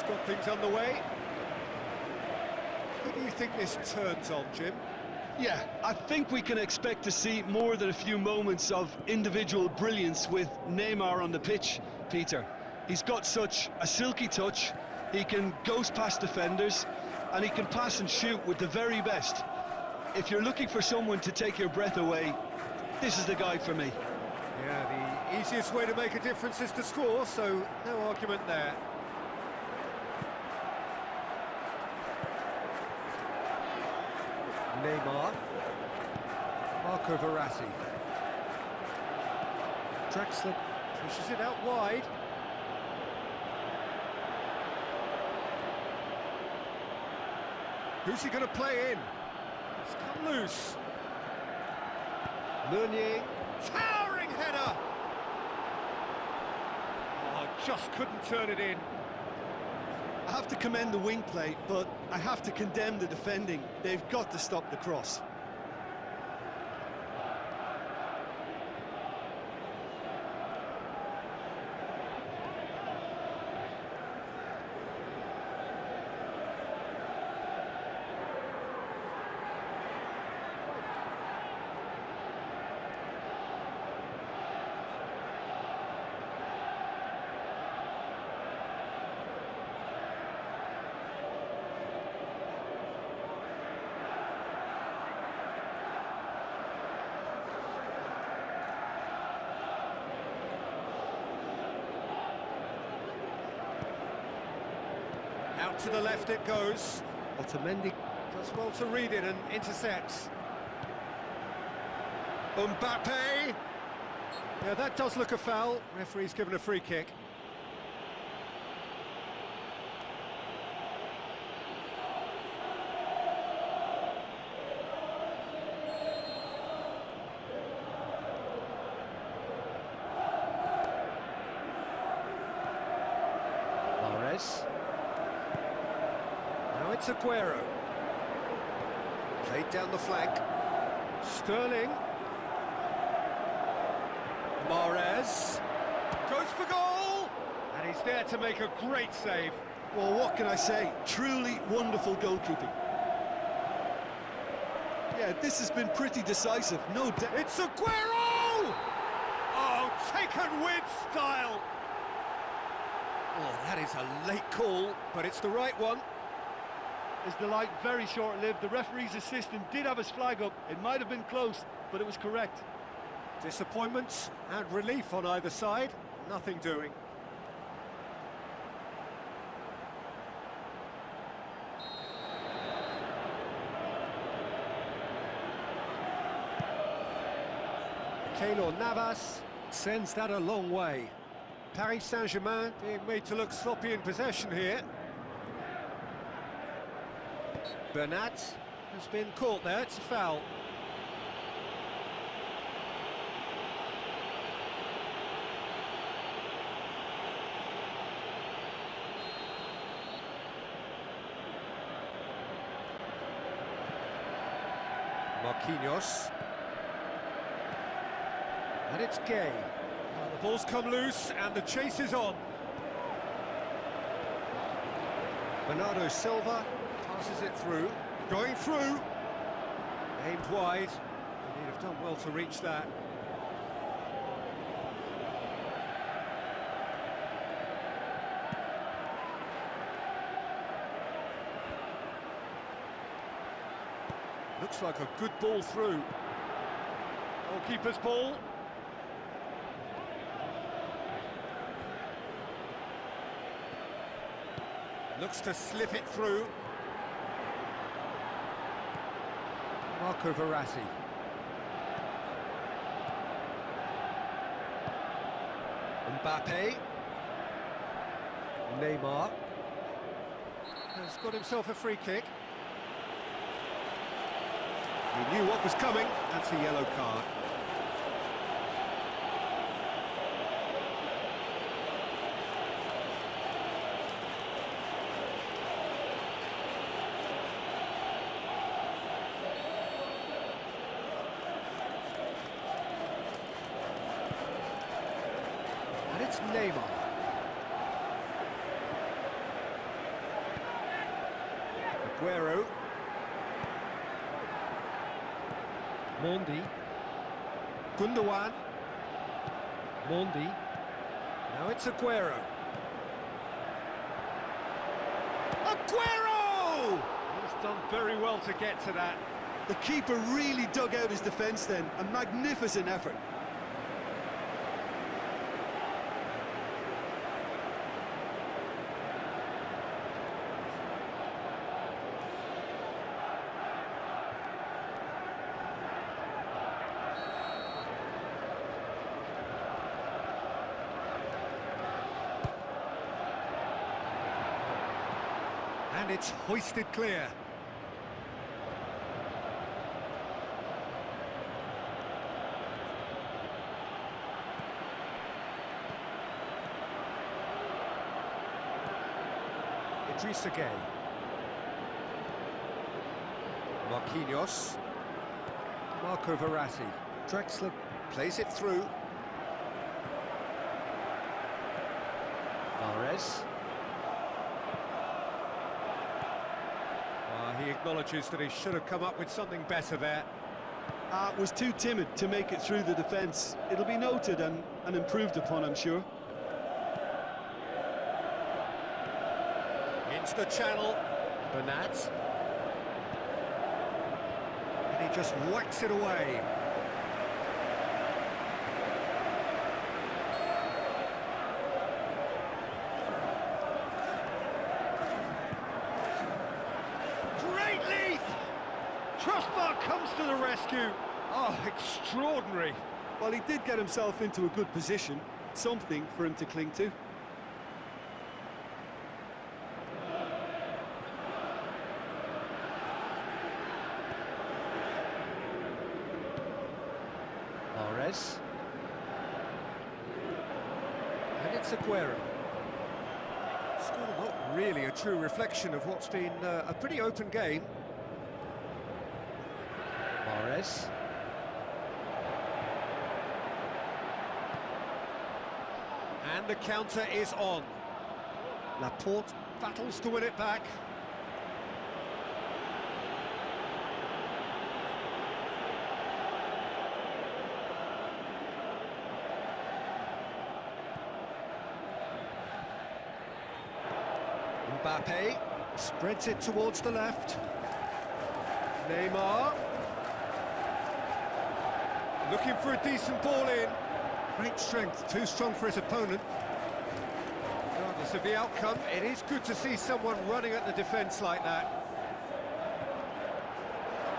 It's got things underway. Who do you think this turns on, Jim? Yeah, I think we can expect to see more than a few moments of individual brilliance with Neymar on the pitch, Peter. He's got such a silky touch, he can ghost past defenders, and he can pass and shoot with the very best. If you're looking for someone to take your breath away, this is the guy for me. Yeah, the easiest way to make a difference is to score, so no argument there. Neymar. Marco Verratti. Draxler pushes it out wide. Who's he going to play in? It's come loose. Meunier. Towering header! Oh, just couldn't turn it in. I have to commend the wing play, but I have to condemn the defending. They've got to stop the cross. Out to the left it goes. Otamendi does well to read it and intercepts. Mbappe! Yeah, that does look a foul. Referee's given a free kick. Mahrez. Now it's Aguero. Played down the flank. Sterling. Mahrez. Goes for goal! And he's there to make a great save. Well, what can I say? Truly wonderful goalkeeping. Yeah, this has been pretty decisive, no doubt. It's Aguero! Oh, taken with style! Oh, that is a late call, but it's the right one. Is the light very short-lived? The referee's assistant did have his flag up. It might have been close, but it was correct. Disappointment and relief on either side. Nothing doing. Keylor Navas sends that a long way. Paris Saint-Germain being made to look sloppy in possession here. Bernat has been caught there, it's a foul. Marquinhos. And it's Gay. The ball's come loose and the chase is on. Bernardo Silva passes it through. Going through. Aimed wide. He'd have done well to reach that. Looks like a good ball through. Goalkeeper's ball. Looks to slip it through. Marco Verratti. Mbappe. Neymar. Has got himself a free kick. He knew what was coming. That's a yellow card. And it's Neymar. Aguero. Mondi. Gundogan. Mondi. Now it's Aguero. Aguero! He's done very well to get to that. The keeper really dug out his defence then. A magnificent effort. And it's hoisted clear. Idrissa Gueye. Marquinhos. Marco Verratti. Drexler plays it through. Mahrez. He acknowledges that he should have come up with something better there. Was too timid to make it through the defence. It'll be noted and improved upon, I'm sure. Into the channel, Bernat. And he just whacks it away. Crossbar comes to the rescue. Oh, extraordinary. Well, he did get himself into a good position, something for him to cling to. Mahrez. And it's Aguero. Score not really a true reflection of what's been a pretty open game. Mahrez. And the counter is on. Laporte battles to win it back. Mbappe spreads it towards the left. Neymar. Looking for a decent ball in. Great strength, too strong for his opponent. Regardless of the outcome, it is good to see someone running at the defence like that.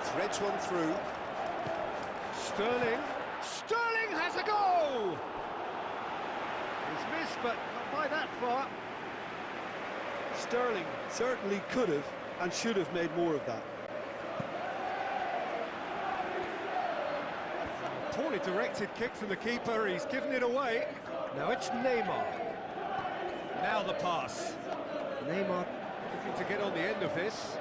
Threads one through. Sterling. Sterling has a goal! He's missed, but not by that far. Sterling certainly could have and should have made more of that. Poorly directed kick from the keeper, he's given it away. Now it's Neymar. Now the pass. Neymar looking to get on the end of this.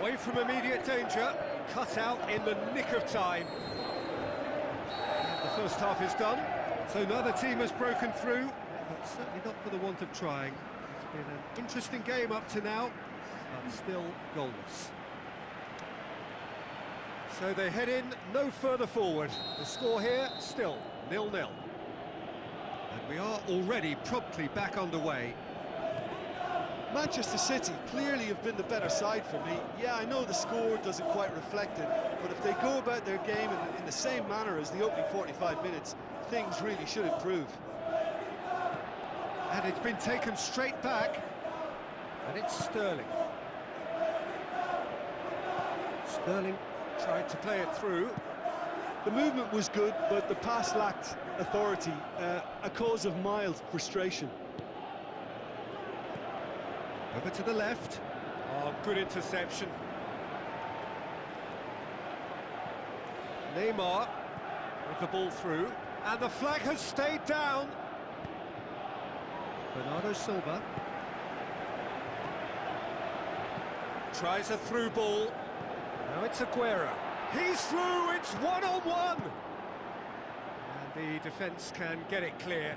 Away from immediate danger, cut out in the nick of time. And the first half is done, so neither team has broken through, but certainly not for the want of trying. It's been an interesting game up to now, but still goalless. So they head in no further forward. The score here, still 0-0. And we are already promptly back underway. Manchester City clearly have been the better side for me. Yeah, I know the score doesn't quite reflect it, but if they go about their game in the same manner as the opening 45 minutes, things really should improve. And it's been taken straight back. And it's Sterling. Sterling tried to play it through. The movement was good, but the pass lacked authority, a cause of mild frustration. Over to the left. Oh, good interception. Neymar with the ball through, and the flag has stayed down. Bernardo Silva tries a through ball. Now it's Aguero. He's through, it's one-on-one! And the defence can get it clear.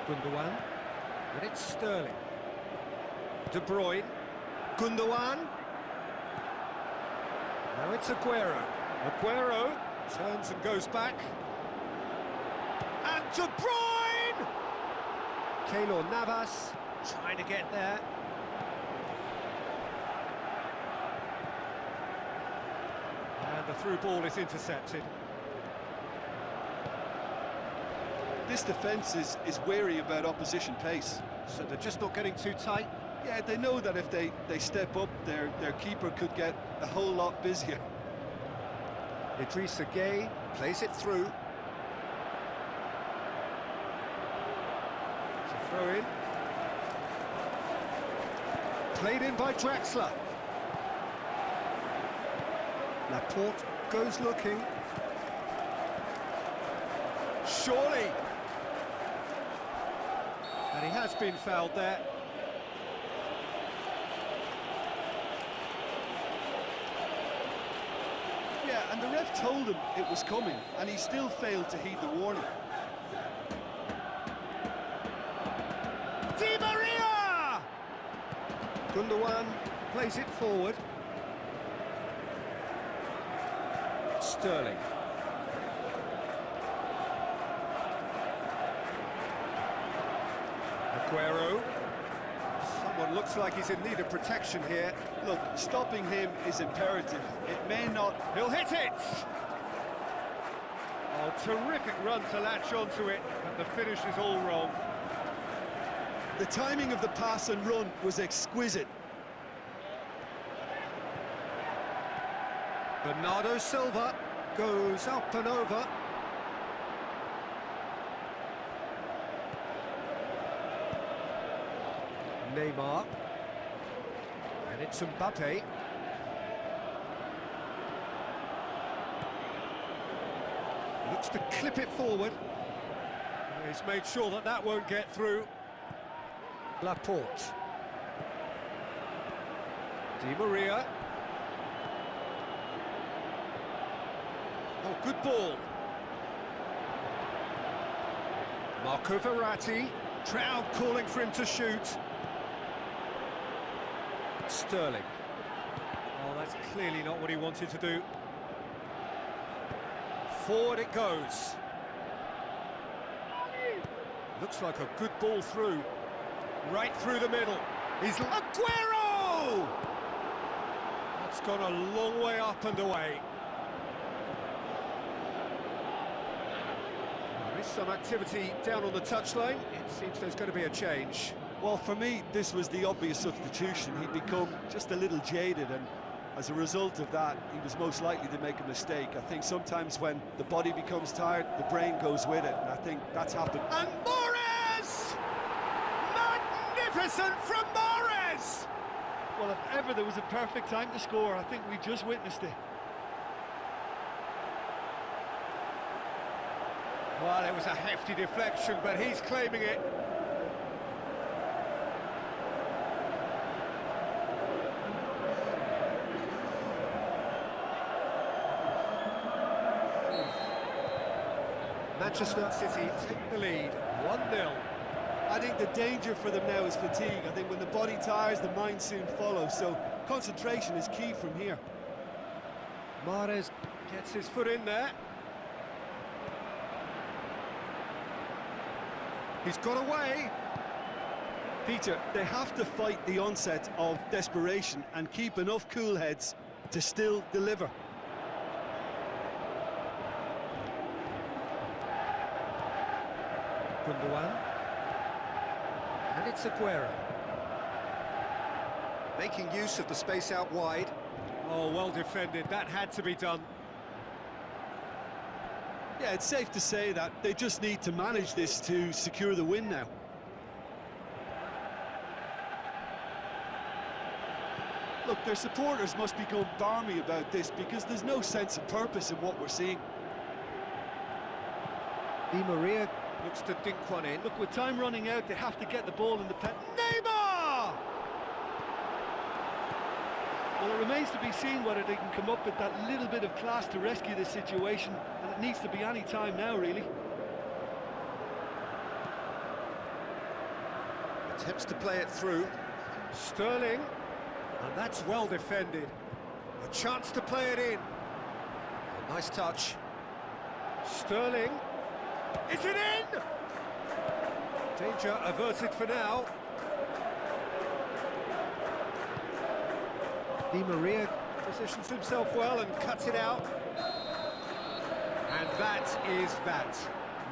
Gundogan. And it's Sterling. De Bruyne. Gundogan. Now it's Aguero. Aguero turns and goes back. And De Bruyne! Keylor Navas trying to get there. And the through ball is intercepted. This defence is wary about opposition pace. So they're just not getting too tight. Yeah, they know that if they step up, their keeper could get a whole lot busier. Idrissa Gueye plays it through. It's a throw in. Played in by Draxler. Laporte goes looking. Surely. And he has been fouled there. Yeah, and the ref told him it was coming, and he still failed to heed the warning. Di Maria! Gundogan plays it forward. Sterling. Aguero. Someone looks like he's in need of protection here. Look, stopping him is imperative. It may not... He'll hit it! Oh, terrific run to latch onto it, but the finish is all wrong. The timing of the pass and run was exquisite. Bernardo Silva goes up and over. Neymar. And it's Mbappe. Looks to clip it forward. He's made sure that that won't get through. Laporte. Di Maria. Oh, good ball. Marco Verratti. Crowd calling for him to shoot. Sterling. Oh, that's clearly not what he wanted to do. Forward it goes. Looks like a good ball through. Right through the middle. He's Aguero! That's gone a long way up and away. There is some activity down on the touchline. It seems there's going to be a change. Well, for me, this was the obvious substitution. He'd become just a little jaded, and as a result of that, he was most likely to make a mistake. I think sometimes when the body becomes tired, the brain goes with it, and I think that's happened. And Mahrez! Magnificent from Mahrez! Well, if ever there was a perfect time to score, I think we just witnessed it. Well, it was a hefty deflection, but he's claiming it. Manchester City take the lead, 1-0. I think the danger for them now is fatigue. I think when the body tires, the mind soon follows, so concentration is key from here. Mahrez gets his foot in there. He's got away. Peter, they have to fight the onset of desperation and keep enough cool heads to still deliver. Gundogan. And it's Aguero. Making use of the space out wide. Oh, well defended. That had to be done. Yeah, it's safe to say that they just need to manage this to secure the win now. Look, their supporters must be going balmy about this because there's no sense of purpose in what we're seeing. Di Maria looks to dink one in. Look, with time running out, they have to get the ball in the pen. Neymar! Well, it remains to be seen whether they can come up with that little bit of class to rescue this situation, and it needs to be any time now, really. Attempts to play it through. Sterling, and that's well defended. A chance to play it in. Nice touch. Sterling. Is it in? Danger averted for now. Di Maria positions himself well and cuts it out. And that is that.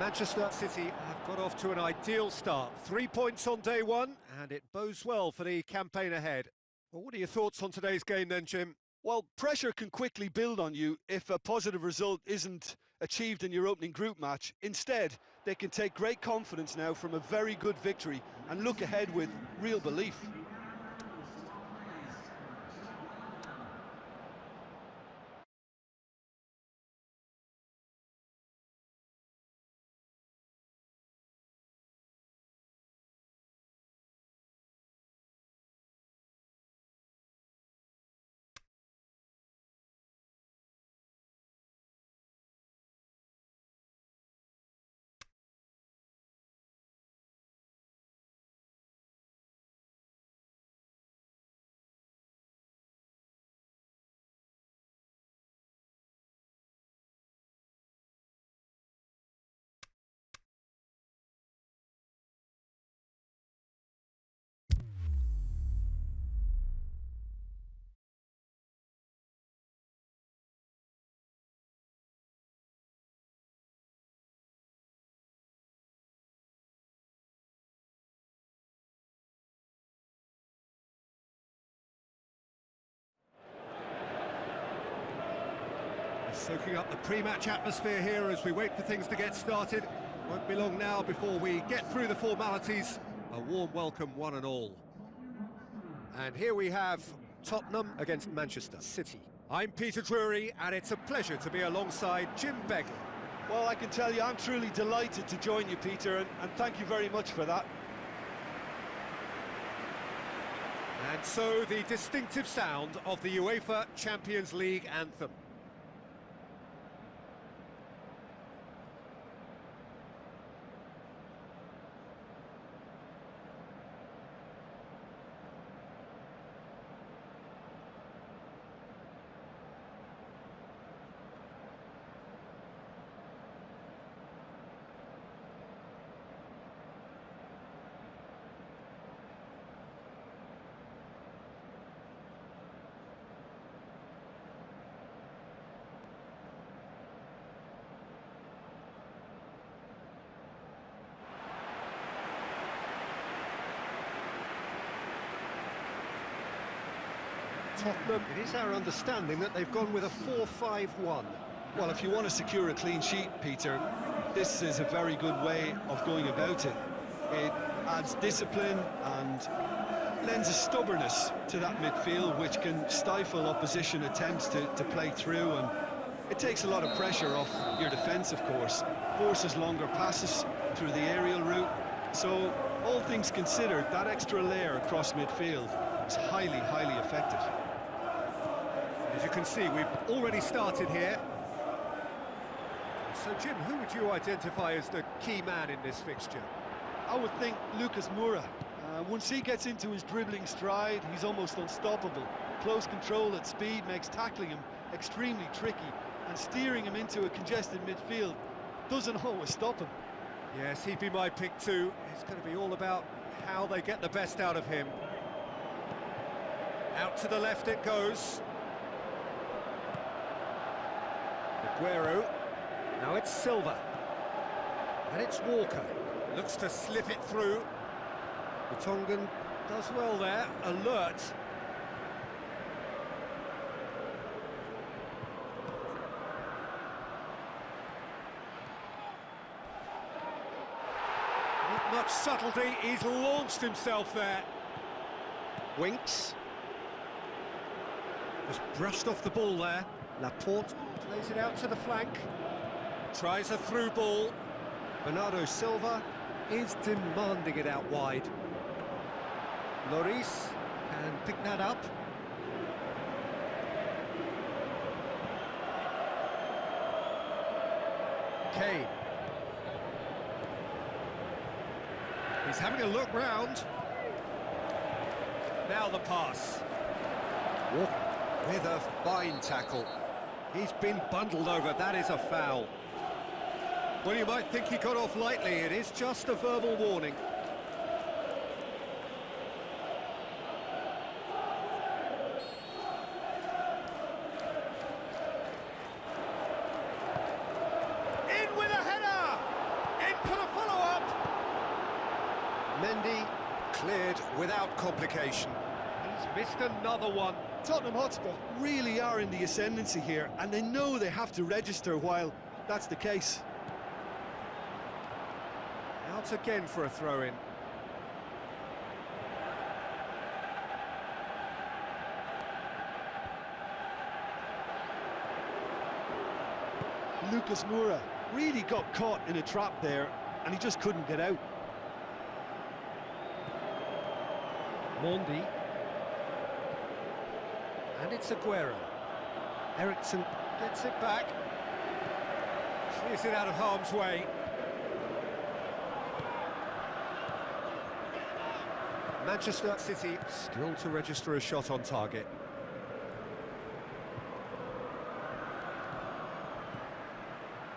Manchester City have got off to an ideal start. 3 points on day one, and it bodes well for the campaign ahead. Well, what are your thoughts on today's game then, Jim? Well, pressure can quickly build on you if a positive result isn't achieved in your opening group match. Instead, they can take great confidence now from a very good victory and look ahead with real belief. Soaking up the pre-match atmosphere here as we wait for things to get started. Won't be long now before we get through the formalities. A warm welcome, one and all. And here we have Tottenham against Manchester City. I'm Peter Drury, and it's a pleasure to be alongside Jim Begley. Well, I can tell you I'm truly delighted to join you, Peter, and thank you very much for that. And so the distinctive sound of the UEFA Champions League anthem. Tottenham, it is our understanding that they've gone with a 4-5-1. Well, if you want to secure a clean sheet, Peter, this is a very good way of going about it. It adds discipline and lends a stubbornness to that midfield, which can stifle opposition attempts to play through, and it takes a lot of pressure off your defence, of course. Forces longer passes through the aerial route. So, all things considered, that extra layer across midfield is highly, highly effective. As you can see, we've already started here. So, Jim, who would you identify as the key man in this fixture? I would think Lucas Moura. Once he gets into his dribbling stride, he's almost unstoppable. Close control at speed makes tackling him extremely tricky, and steering him into a congested midfield doesn't always stop him. Yes, he'd be my pick too. It's going to be all about how they get the best out of him. Out to the left it goes. Aguero. Now it's Silva. And it's Walker. Looks to slip it through. Tongan does well there. Alert. Not much subtlety. He's launched himself there. Winks. Just brushed off the ball there. Laporte plays it out to the flank. Tries a through ball. Bernardo Silva is demanding it out wide. Lloris can pick that up. Kane. He's having a look round. Now the pass. With a fine tackle. He's been bundled over, that is a foul. Well, you might think he got off lightly, it is just a verbal warning. In with a header! In for the follow-up! Mendy cleared without complication. He's missed another one. Tottenham Hotspur really are in the ascendancy here, and they know they have to register while that's the case. Out again for a throw-in. Lucas Moura really got caught in a trap there, and he just couldn't get out. Mondi. And it's Aguero. Ericsson gets it back. Clears it out of harm's way. Manchester City still to register a shot on target.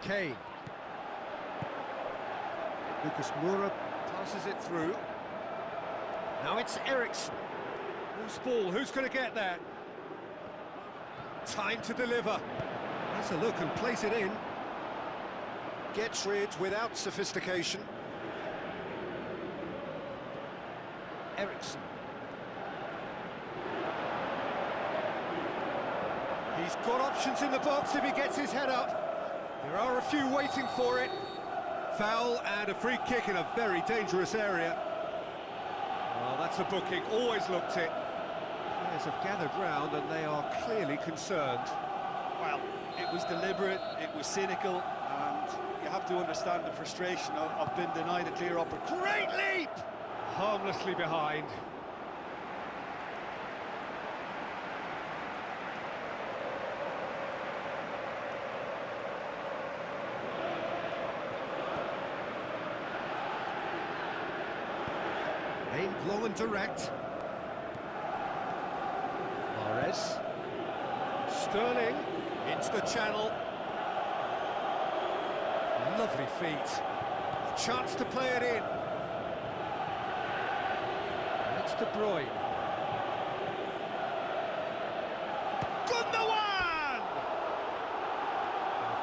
Kane. Lucas Moura passes it through. Now it's Ericsson. Who's ball? Who's going to get there? Time to deliver. Has a look and place it in. Gets rid without sophistication. Ericsson. He's got options in the box if he gets his head up. There are a few waiting for it. Foul and a free kick in a very dangerous area. Well, that's a booking, always looked it. Players have gathered round and they are clearly concerned. Well, it was deliberate, it was cynical, and you have to understand the frustration of being denied a clear opportunity. Great leap! Harmlessly behind. Aimed long and direct. Mahrez. Sterling into the channel. Lovely feet. Chance to play it in. That's De Bruyne. Gundogan!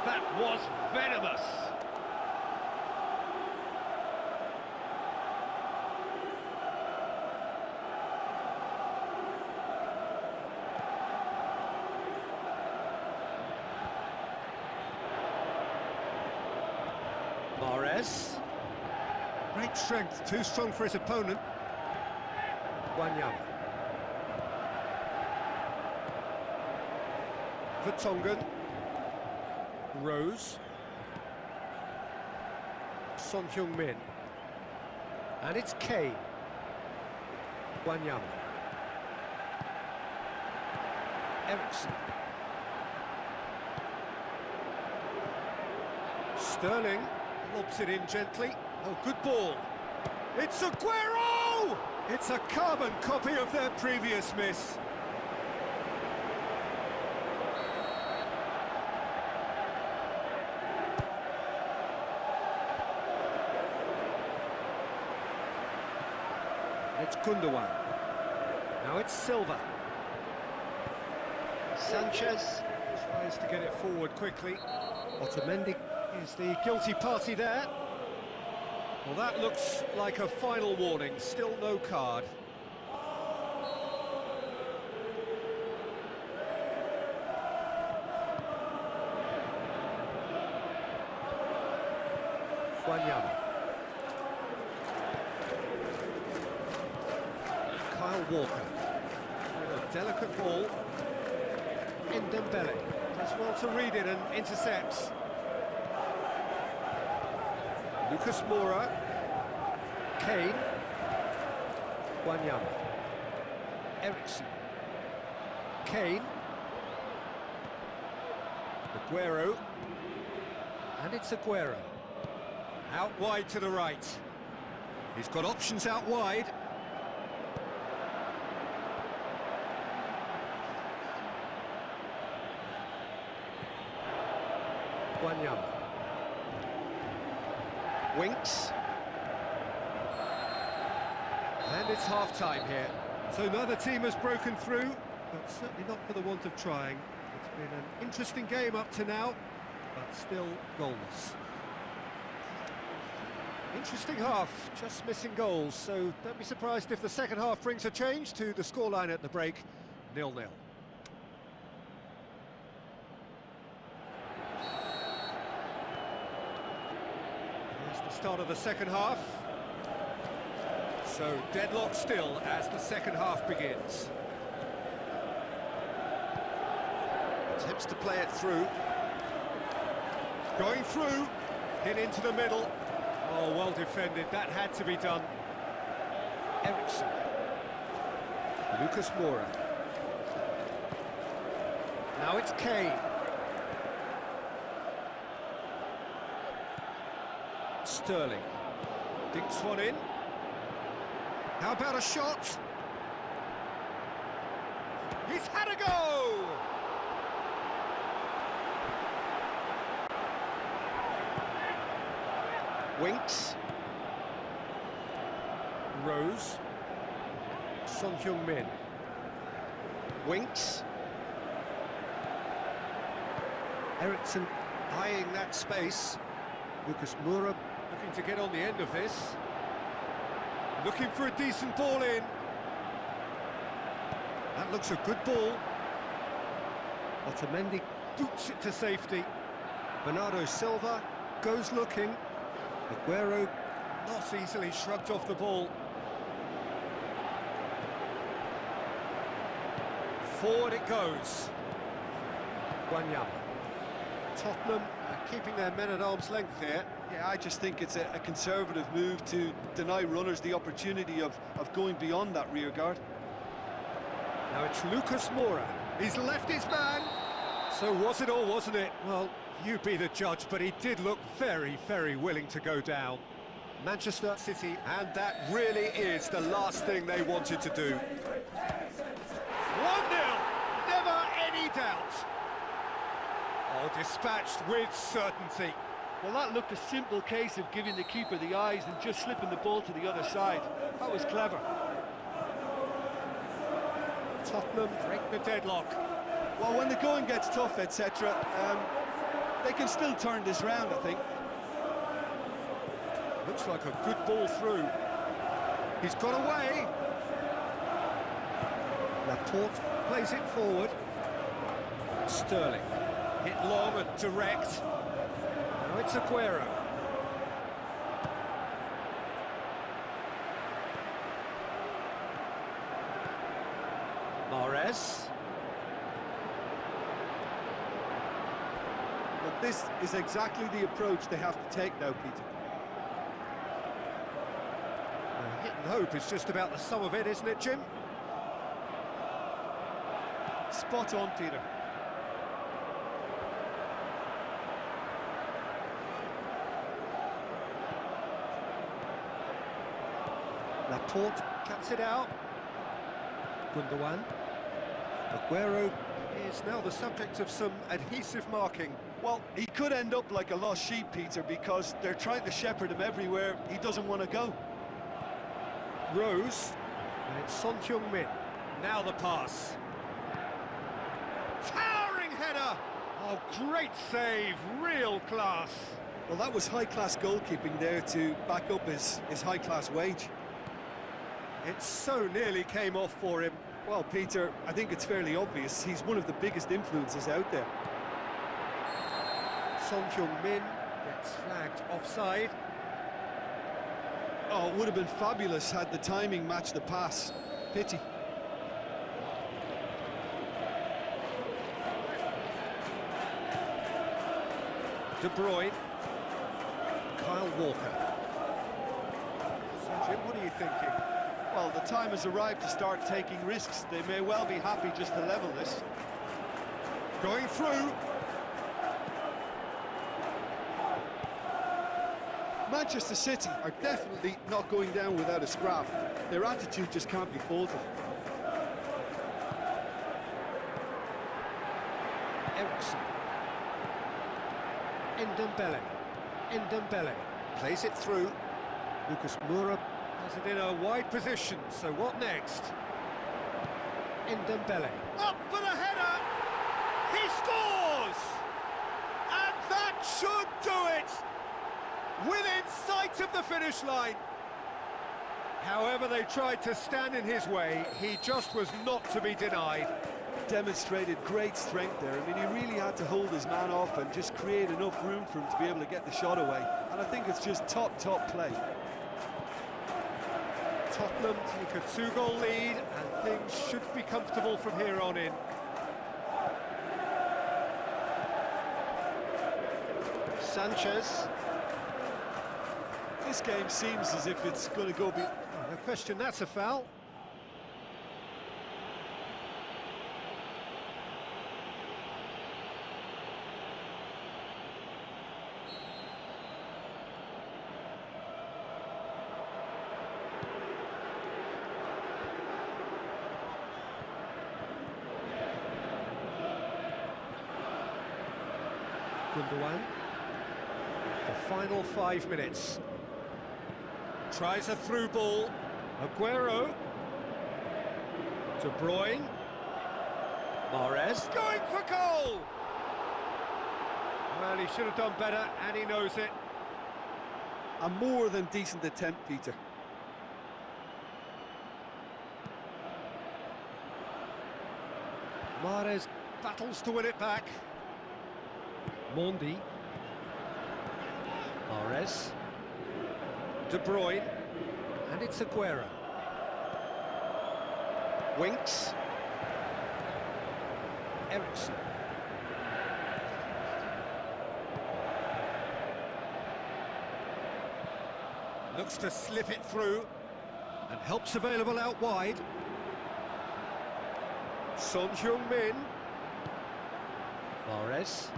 That was venomous. Mahrez. Great strength, too strong for his opponent. Wanyama. Vertonghen. Rose. Son Heung-min. And it's Kane. Wanyama. Ericsson. Sterling lobs it in gently. Oh, good ball. It's Aguero! It's a carbon copy of their previous miss. It's Gundogan. Now it's Silva. Sanchez tries to get it forward quickly. Otamendi is the guilty party there. Well, that looks like a final warning. Still no card. Wanyama. Kyle Walker. With a delicate ball. In Dembele. Does well to read it and intercepts. Lucas Moura. Kane. Wanyama. Ericsson. Kane. Aguero. And it's Aguero. Out wide to the right. He's got options out wide. Wanyama. Winks. And it's half-time here. So neither team has broken through, but certainly not for the want of trying. It's been an interesting game up to now, but still goalless. Interesting half, just missing goals, so don't be surprised if the second half brings a change to the scoreline at the break, 0-0. Here's the start of the second half. So deadlock still as the second half begins. Attempts to play it through. Going through, hit into the middle. Oh, well defended, that had to be done. Ericsson. Lucas Moura. Now it's Kane. Sterling. Dinks one in. How about a shot? He's had a go! Winks. Rose. Son Heung-min. Winks. Ericsson eyeing that space. Lucas Moura looking to get on the end of this. Looking for a decent ball in. That looks a good ball. Otamendi boots it to safety. Bernardo Silva goes looking. Aguero not easily shrugged off the ball. Forward it goes. Wanyama. Tottenham are keeping their men at arm's length here. Yeah, I just think it's a conservative move to deny runners the opportunity of going beyond that rear guard. Now it's Lucas Moura. He's left his man. So was it or wasn't it? Well, you be the judge, but he did look very, very willing to go down. Manchester City, and that really is the last thing they wanted to do. 1-0, never any doubt. Oh, dispatched with certainty. Well, that looked a simple case of giving the keeper the eyes and just slipping the ball to the other side. That was clever. Tottenham break the deadlock. Well, when the going gets tough, etc., they can still turn this round, I think. Looks like a good ball through. He's got away. Laporte plays it forward. Sterling. Hit long and direct. Now it's Aguero. Mahrez. But this is exactly the approach they have to take now, Peter. Hit and hope is just about the sum of it, isn't it, Jim? Spot on, Peter. Laporte cuts it out. Gundogan. Aguero is now the subject of some adhesive marking. Well, he could end up like a lost sheep, Peter, because they're trying to shepherd him everywhere he doesn't want to go. Rose, and it's Son Heung-min. Now the pass. Towering header! Oh, great save, real class. Well, that was high-class goalkeeping there to back up his high-class wage. It so nearly came off for him. Well, Peter, I think it's fairly obvious he's one of the biggest influences out there. Son Heung-min gets flagged offside. Oh, it would have been fabulous had the timing matched the pass. Pity. De Bruyne. Kyle Walker. So, Jim, what are you thinking? Well, the time has arrived to start taking risks. They may well be happy just to level this. Going through. Manchester City are definitely not going down without a scrap. Their attitude just can't be faulted. Ericsson. Ndombele plays it through. Lucas Moura has it in a wide position, so what next? Ndombele up for the header! He scores! And that should do it! Within sight of the finish line. However they tried to stand in his way, he just was not to be denied. Demonstrated great strength there. I mean, he really had to hold his man off and just create enough room for him to be able to get the shot away. And I think it's just top play. Tottenham take a 2-goal lead, and things should be comfortable from here on in. Sanchez. This game seems as if it's going to go... No question, that's a foul. Gundogan. The final 5 minutes. Tries a through ball. Aguero. De Bruyne. Mahrez going for goal! Well, he should have done better, and he knows it. A more than decent attempt, Peter. Mahrez battles to win it back. Mondi. Mahrez. De Bruyne. And it's Aguero. Winks. Ericsson. Looks to slip it through. And help's available out wide. Son Heung-min. Mahrez.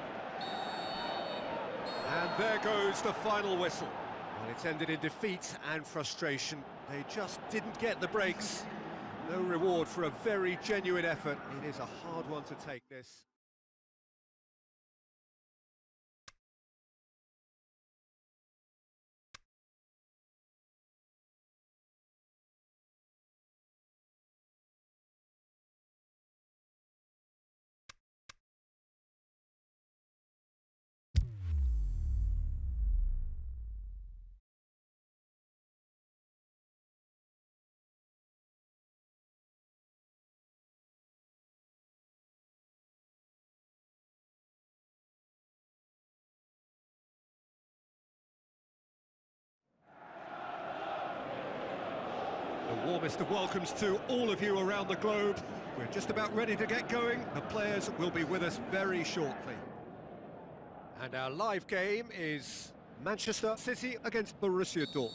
And there goes the final whistle. Well, it's ended in defeat and frustration. They just didn't get the breaks. No reward for a very genuine effort. It is a hard one to take, this. The warmest of welcomes to all of you around the globe. We're just about ready to get going. The players will be with us very shortly. And our live game is Manchester City against Borussia Dortmund.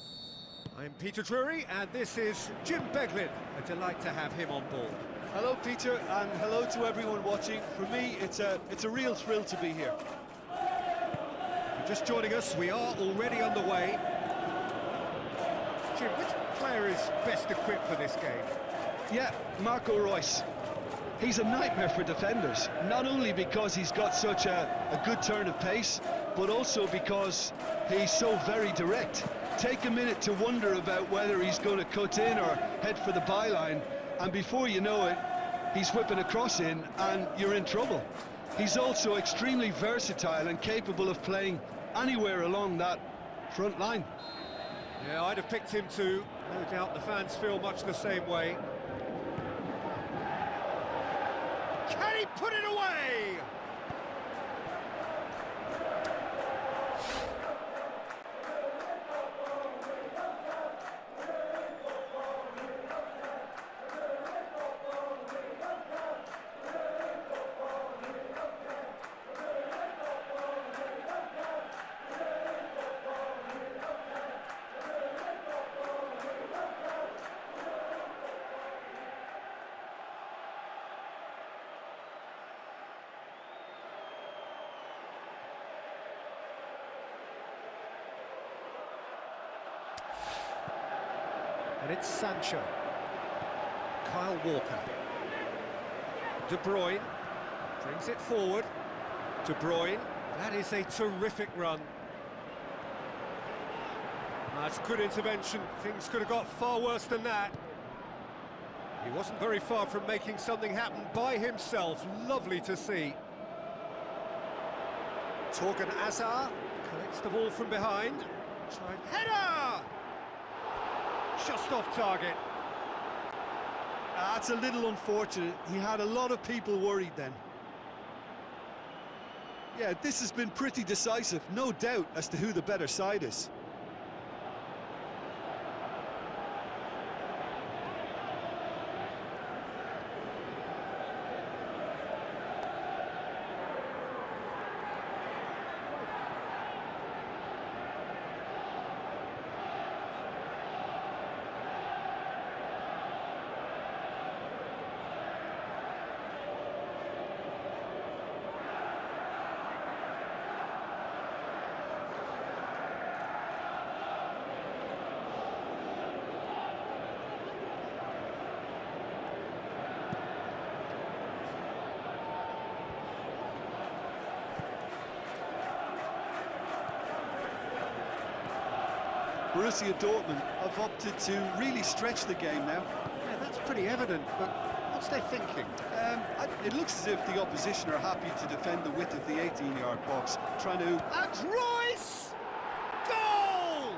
I'm Peter Drury, and this is Jim Beglin. A delight to have him on board. Hello, Peter, and hello to everyone watching. For me, it's a real thrill to be here. If you're just joining us, we are already underway. Jim, which player is best equipped for this game? Yeah, Marco Reus. He's a nightmare for defenders, not only because he's got such a good turn of pace, but also because he's so very direct. Take a minute to wonder about whether he's going to cut in or head for the byline, and before you know it, he's whipping a cross in and you're in trouble. He's also extremely versatile and capable of playing anywhere along that front line. Yeah, I'd have picked him too. No doubt the fans feel much the same way. Can he put it away? And it's Sancho. Kyle Walker. De Bruyne brings it forward. De Bruyne That is a terrific run. That's good intervention. Things could have got far worse than that. He wasn't very far from making something happen by himself. Lovely to see. Torgan Hazard collects the ball from behind. Tried header! Just off target. That's a little unfortunate. He had a lot of people worried then. Yeah, this has been pretty decisive, no doubt as to who the better side is. Borussia Dortmund have opted to really stretch the game now. Yeah, that's pretty evident, but what's their thinking? It looks as if the opposition are happy to defend the width of the 18-yard box, trying to... And Royce! Goal!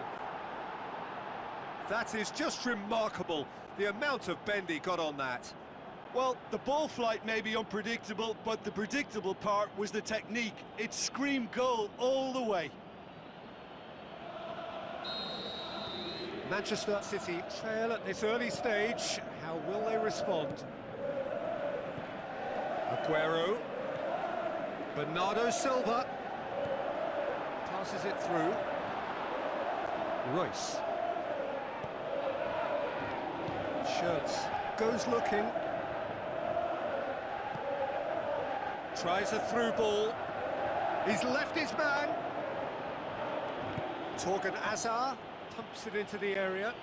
That is just remarkable, the amount of bend he got on that. Well, the ball flight may be unpredictable, but the predictable part was the technique. It screamed goal all the way. Manchester City trail at this early stage. How will they respond? Aguero. Bernardo Silva. Passes it through. Royce. Schurz goes looking. Tries a through ball. He's left his man. Torgan Hazard pumps it into the area.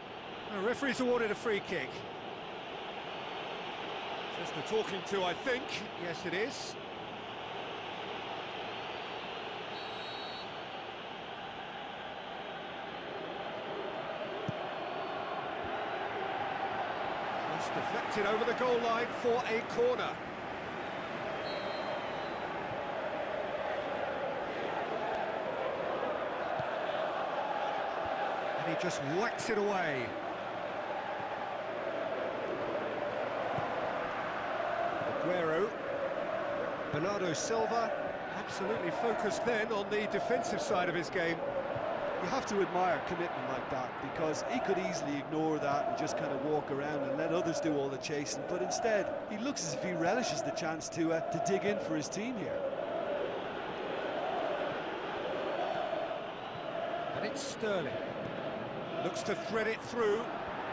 The referee's awarded a free kick. Just a talking to, I think. Yes, it is. Just deflected over the goal line for a corner. He just whacks it away. Aguero. Bernardo Silva. Absolutely focused then on the defensive side of his game. You have to admire commitment like that, because he could easily ignore that and just kind of walk around and let others do all the chasing, but instead he looks as if he relishes the chance to dig in for his team here. And it's Sterling. Looks to thread it through.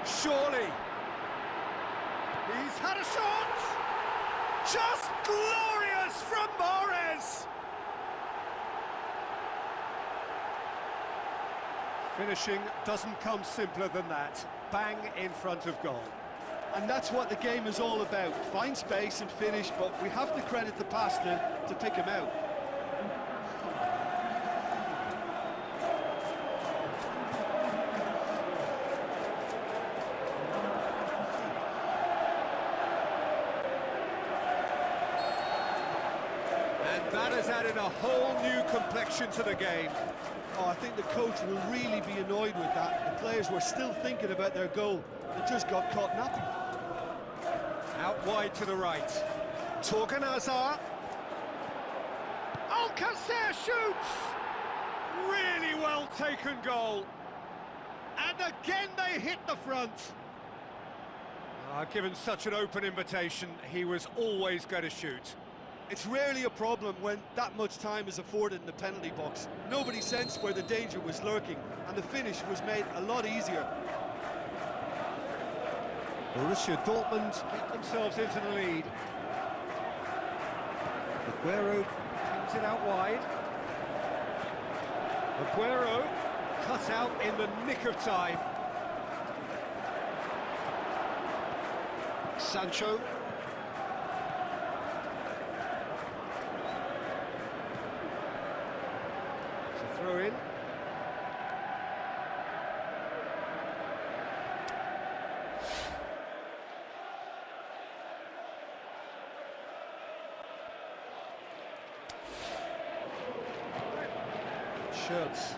Surely. He's had a shot! Just glorious from Mahrez! Finishing doesn't come simpler than that. Bang in front of goal. And that's what the game is all about. Find space and finish, but we have to credit the passer to pick him out. That has added a whole new complexion to the game. Oh, I think the coach will really be annoyed with that. The players were still thinking about their goal. They just got caught napping. Out wide to the right. Torgan Hazard. Alcacer shoots! Really well taken goal. And again they hit the front. Given such an open invitation, he was always going to shoot. It's rarely a problem when that much time is afforded in the penalty box. Nobody sensed where the danger was lurking, and the finish was made a lot easier. Borussia Dortmund get themselves into the lead. Aguero pings it out wide. Aguero cut out in the nick of time. Sancho. a throw in. Shirts.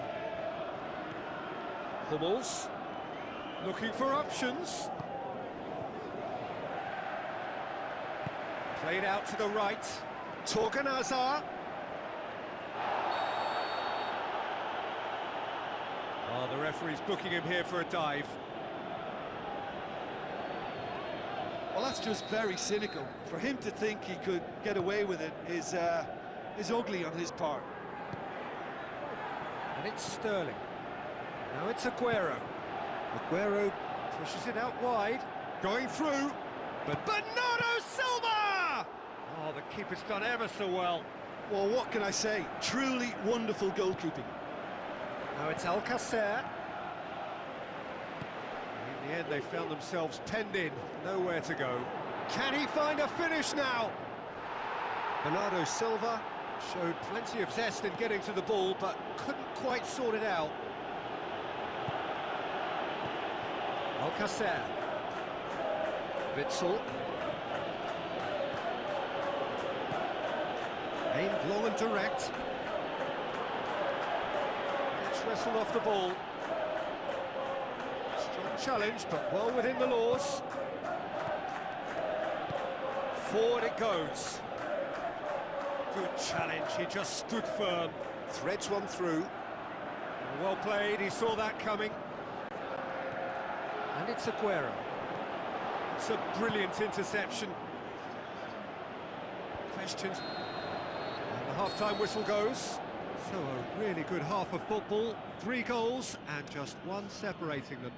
Hummels. Looking for options. Played out to the right. Torgan Hazard. Oh, the referee's booking him here for a dive. Well, that's just very cynical. For him to think he could get away with it is ugly on his part. And it's Sterling. Now it's Aguero. Aguero pushes it out wide. Going through. But Bernardo Silva! Oh, the keeper's done ever so well. Well, what can I say? Truly wonderful goalkeeping. Now it's Alcacer. In the end, they found themselves penned in. Nowhere to go. Can he find a finish now? Bernardo Silva showed plenty of zest in getting to the ball, but couldn't quite sort it out. Alcacer. Witsel. Aimed long and direct. Gets wrestled off the ball. Strong challenge, but well within the laws. Forward it goes. Good challenge, he just stood firm. Threads one through. Well played, he saw that coming. And it's Aguero. It's a brilliant interception. Questions. And the half-time whistle goes. So a really good half of football. 3 goals and just one separating them.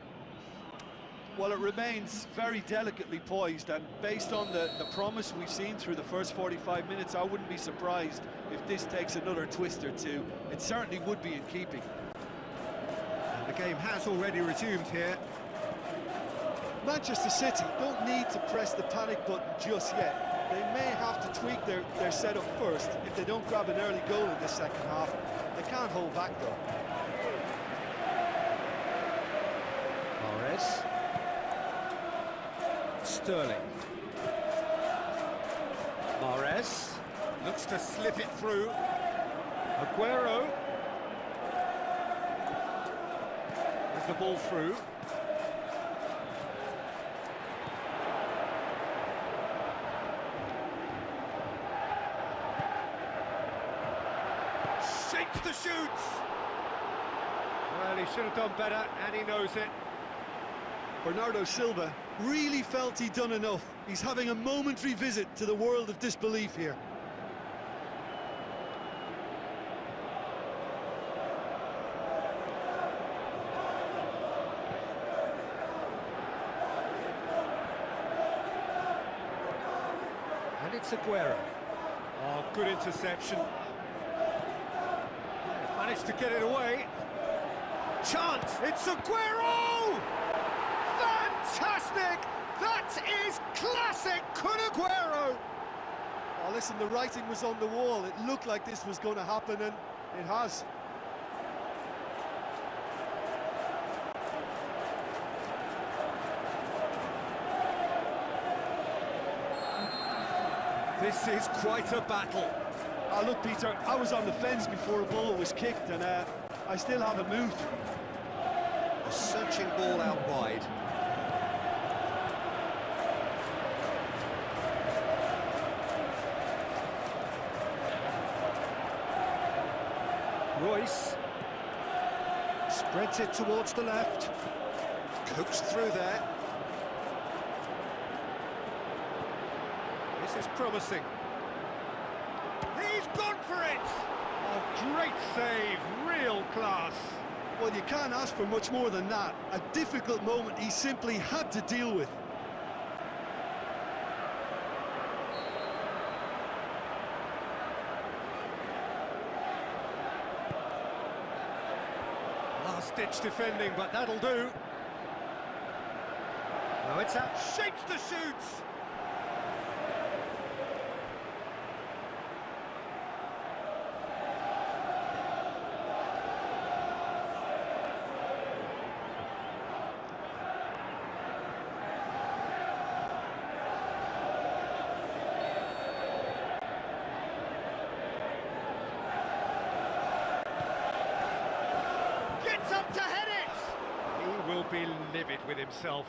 Well, it remains very delicately poised, and based on the promise we've seen through the first 45 minutes, I wouldn't be surprised if this takes another twist or two. It certainly would be in keeping. And the game has already resumed here. Manchester City don't need to press the panic button just yet. They may have to tweak their setup first if they don't grab an early goal in the second half. They can't hold back though. Mahrez. Sterling. Mahrez looks to slip it through. Aguero with the ball through. Shapes the shoots. Well, he should have done better, and he knows it. Bernardo Silva really felt he'd done enough. He's having a momentary visit to the world of disbelief here. And it's Aguero. Oh, good interception. Managed to get it away. Chance, it's Aguero! Fantastic! That is classic Kun Aguero! Oh, listen, the writing was on the wall. It looked like this was going to happen, and it has. This is quite a battle. Look, Peter, I was on the fence before a ball was kicked, and I still haven't moved. A searching ball out wide. Royce spreads it towards the left. Coaxed through there. This is promising. He's gone for it! Oh, great save, real class. Well, you can't ask for much more than that. A difficult moment he simply had to deal with. Last-ditch defending, but that'll do. Now it's out, shapes the shoots. be livid with himself.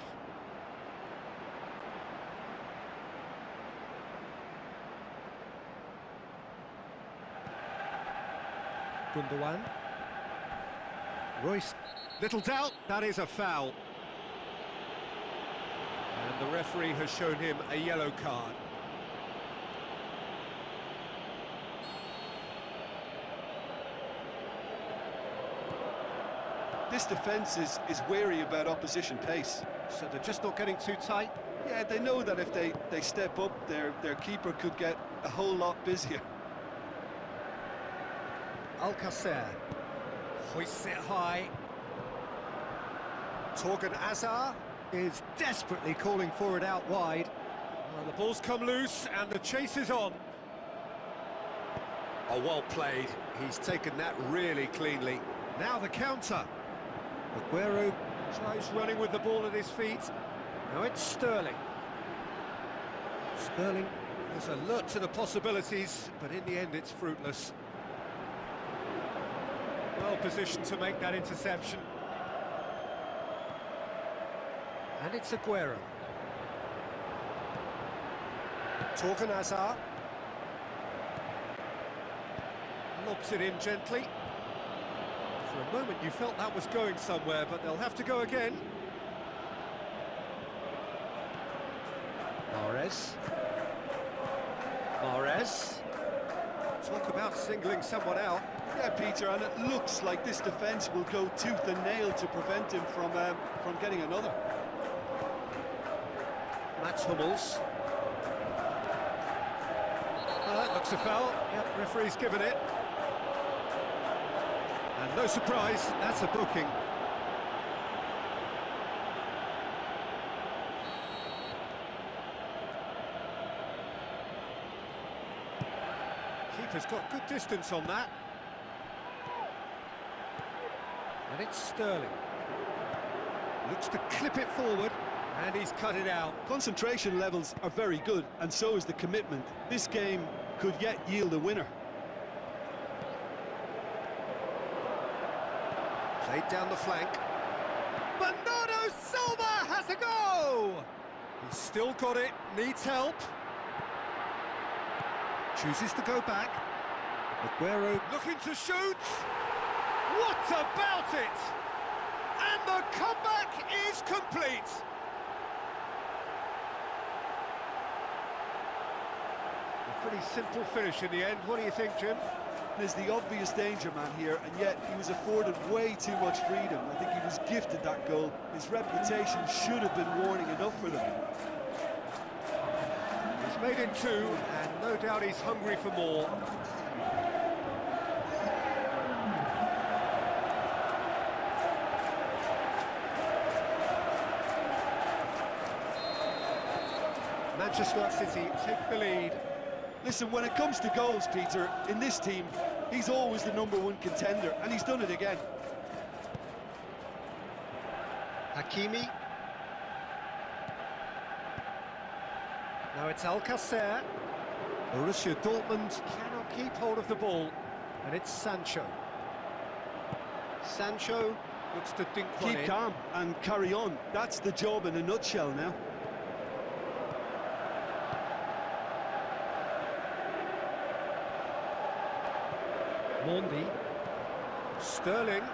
Gundogan. Royce. Little doubt, that is a foul. And the referee has shown him a yellow card. This defence is wary about opposition pace. So they're just not getting too tight? Yeah, they know that if they step up, their keeper could get a whole lot busier. Alcacer hoists it high. Torgan Hazard is desperately calling for it out wide. Well, the ball's come loose and the chase is on. Oh, well played. He's taken that really cleanly. Now the counter. Aguero tries running with the ball at his feet. Now it's Sterling. Sterling is alert to the possibilities, but in the end it's fruitless. Well positioned to make that interception. And it's Aguero. Torgan Hazard. Lobs it in gently. For a moment you felt that was going somewhere, but they'll have to go again. Mahrez. Talk about singling someone out. Yeah, Peter, and it looks like this defence will go tooth and nail to prevent him from getting another. Mats Hummels. That looks a foul. Yep, referee's given it. And no surprise, that's a booking. Keeper's got good distance on that. And it's Sterling. Looks to clip it forward, and he's cut it out. Concentration levels are very good, and so is the commitment. This game could yet yield a winner. Played down the flank. Bernardo Silva has a go! He's still got it, needs help. Chooses to go back. Aguero looking to shoot. What about it? And the comeback is complete. A pretty simple finish in the end. What do you think, Jim? There's the obvious danger man here, and yet he was afforded way too much freedom. I think he was gifted that goal. His reputation should have been warning enough for them. He's made it two, and no doubt he's hungry for more. Manchester City take the lead. Listen, when it comes to goals, Peter, in this team, he's always the #1 contender, and he's done it again. Hakimi. Now it's Alcacer. Borussia Dortmund cannot keep hold of the ball, and it's Sancho. Sancho looks to dink one in. Keep calm and carry on. That's the job in a nutshell now. Mondi. Sterling.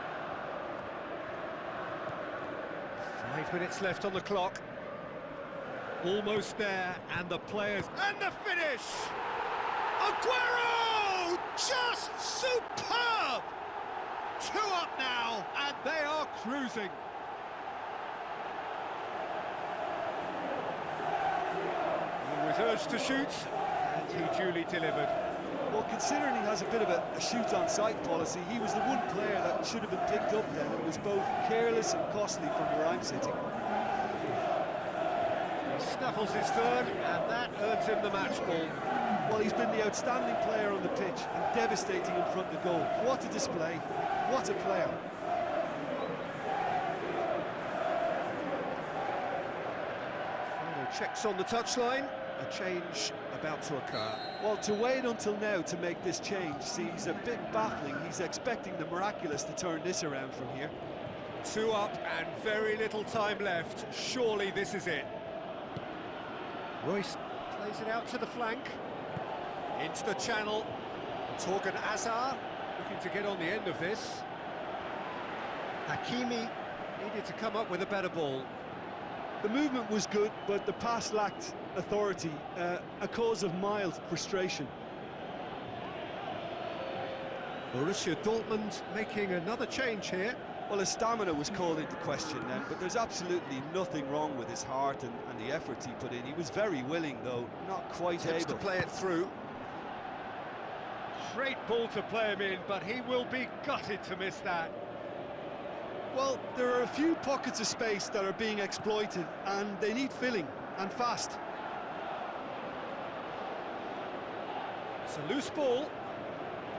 5 minutes left on the clock. Almost there, and the players... And the finish! Aguero! Just superb! 2 up now, and they are cruising. He was urged to shoot, and he duly delivered. Well, considering he has a bit of a shoot-on-sight policy, he was the one player that should have been picked up then. It was both careless and costly from where I'm sitting. He snaffles his third, and that earns him the match ball. Well, he's been the outstanding player on the pitch and devastating in front of the goal. What a display, what a player. Final checks on the touchline. A change about to occur. Well, to wait until now to make this change seems a bit baffling. He's expecting the miraculous to turn this around from here. Two up and very little time left. Surely this is it. Royce plays it out to the flank. Into the channel. Torgan Azar looking to get on the end of this. Hakimi needed to come up with a better ball. The movement was good, but the pass lacked authority, a cause of mild frustration. Borussia Dortmund making another change here. Well, his stamina was called into question then, but there's absolutely nothing wrong with his heart and the effort he put in. He was very willing, though, not quite able to play it through. Great ball to play him in, but he will be gutted to miss that. Well, there are a few pockets of space that are being exploited, and they need filling, and fast. It's a loose ball.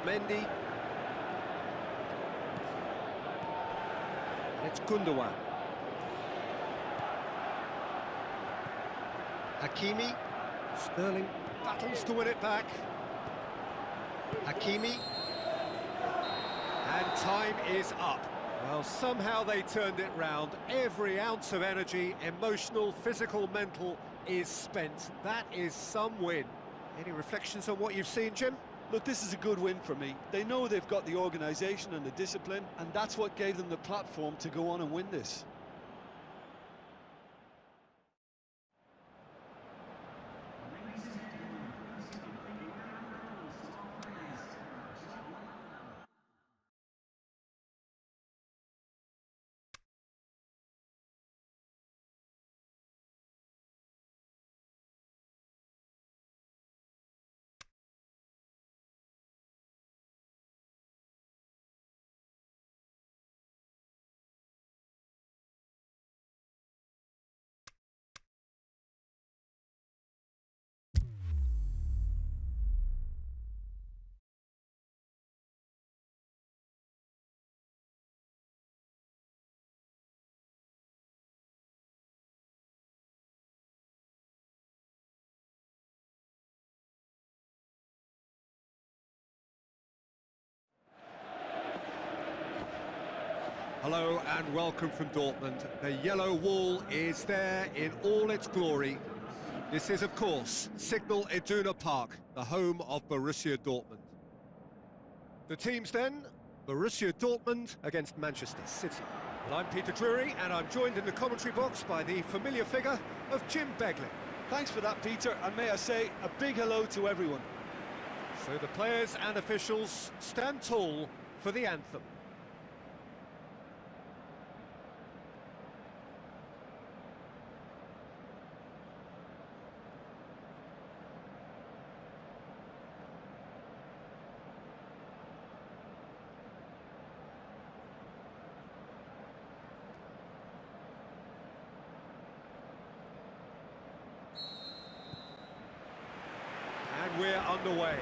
Mendy. It's Gundogan. Hakimi. Sterling battles to win it back. Hakimi. And time is up. Well, somehow they turned it round. Every ounce of energy, emotional, physical, mental, is spent. That is some win. Any reflections on what you've seen, Jim? Look, this is a good win for me. They know they've got the organisation and the discipline, and that's what gave them the platform to go on and win this. Hello and welcome from Dortmund. The yellow wall is there in all its glory. This is, of course, Signal Iduna Park, the home of Borussia Dortmund. The teams then, Borussia Dortmund against Manchester City. Well, I'm Peter Drury, and I'm joined in the commentary box by the familiar figure of Jim Begley. Thanks for that, Peter, and may I say a big hello to everyone. So the players and officials stand tall for the anthem. And we're underway.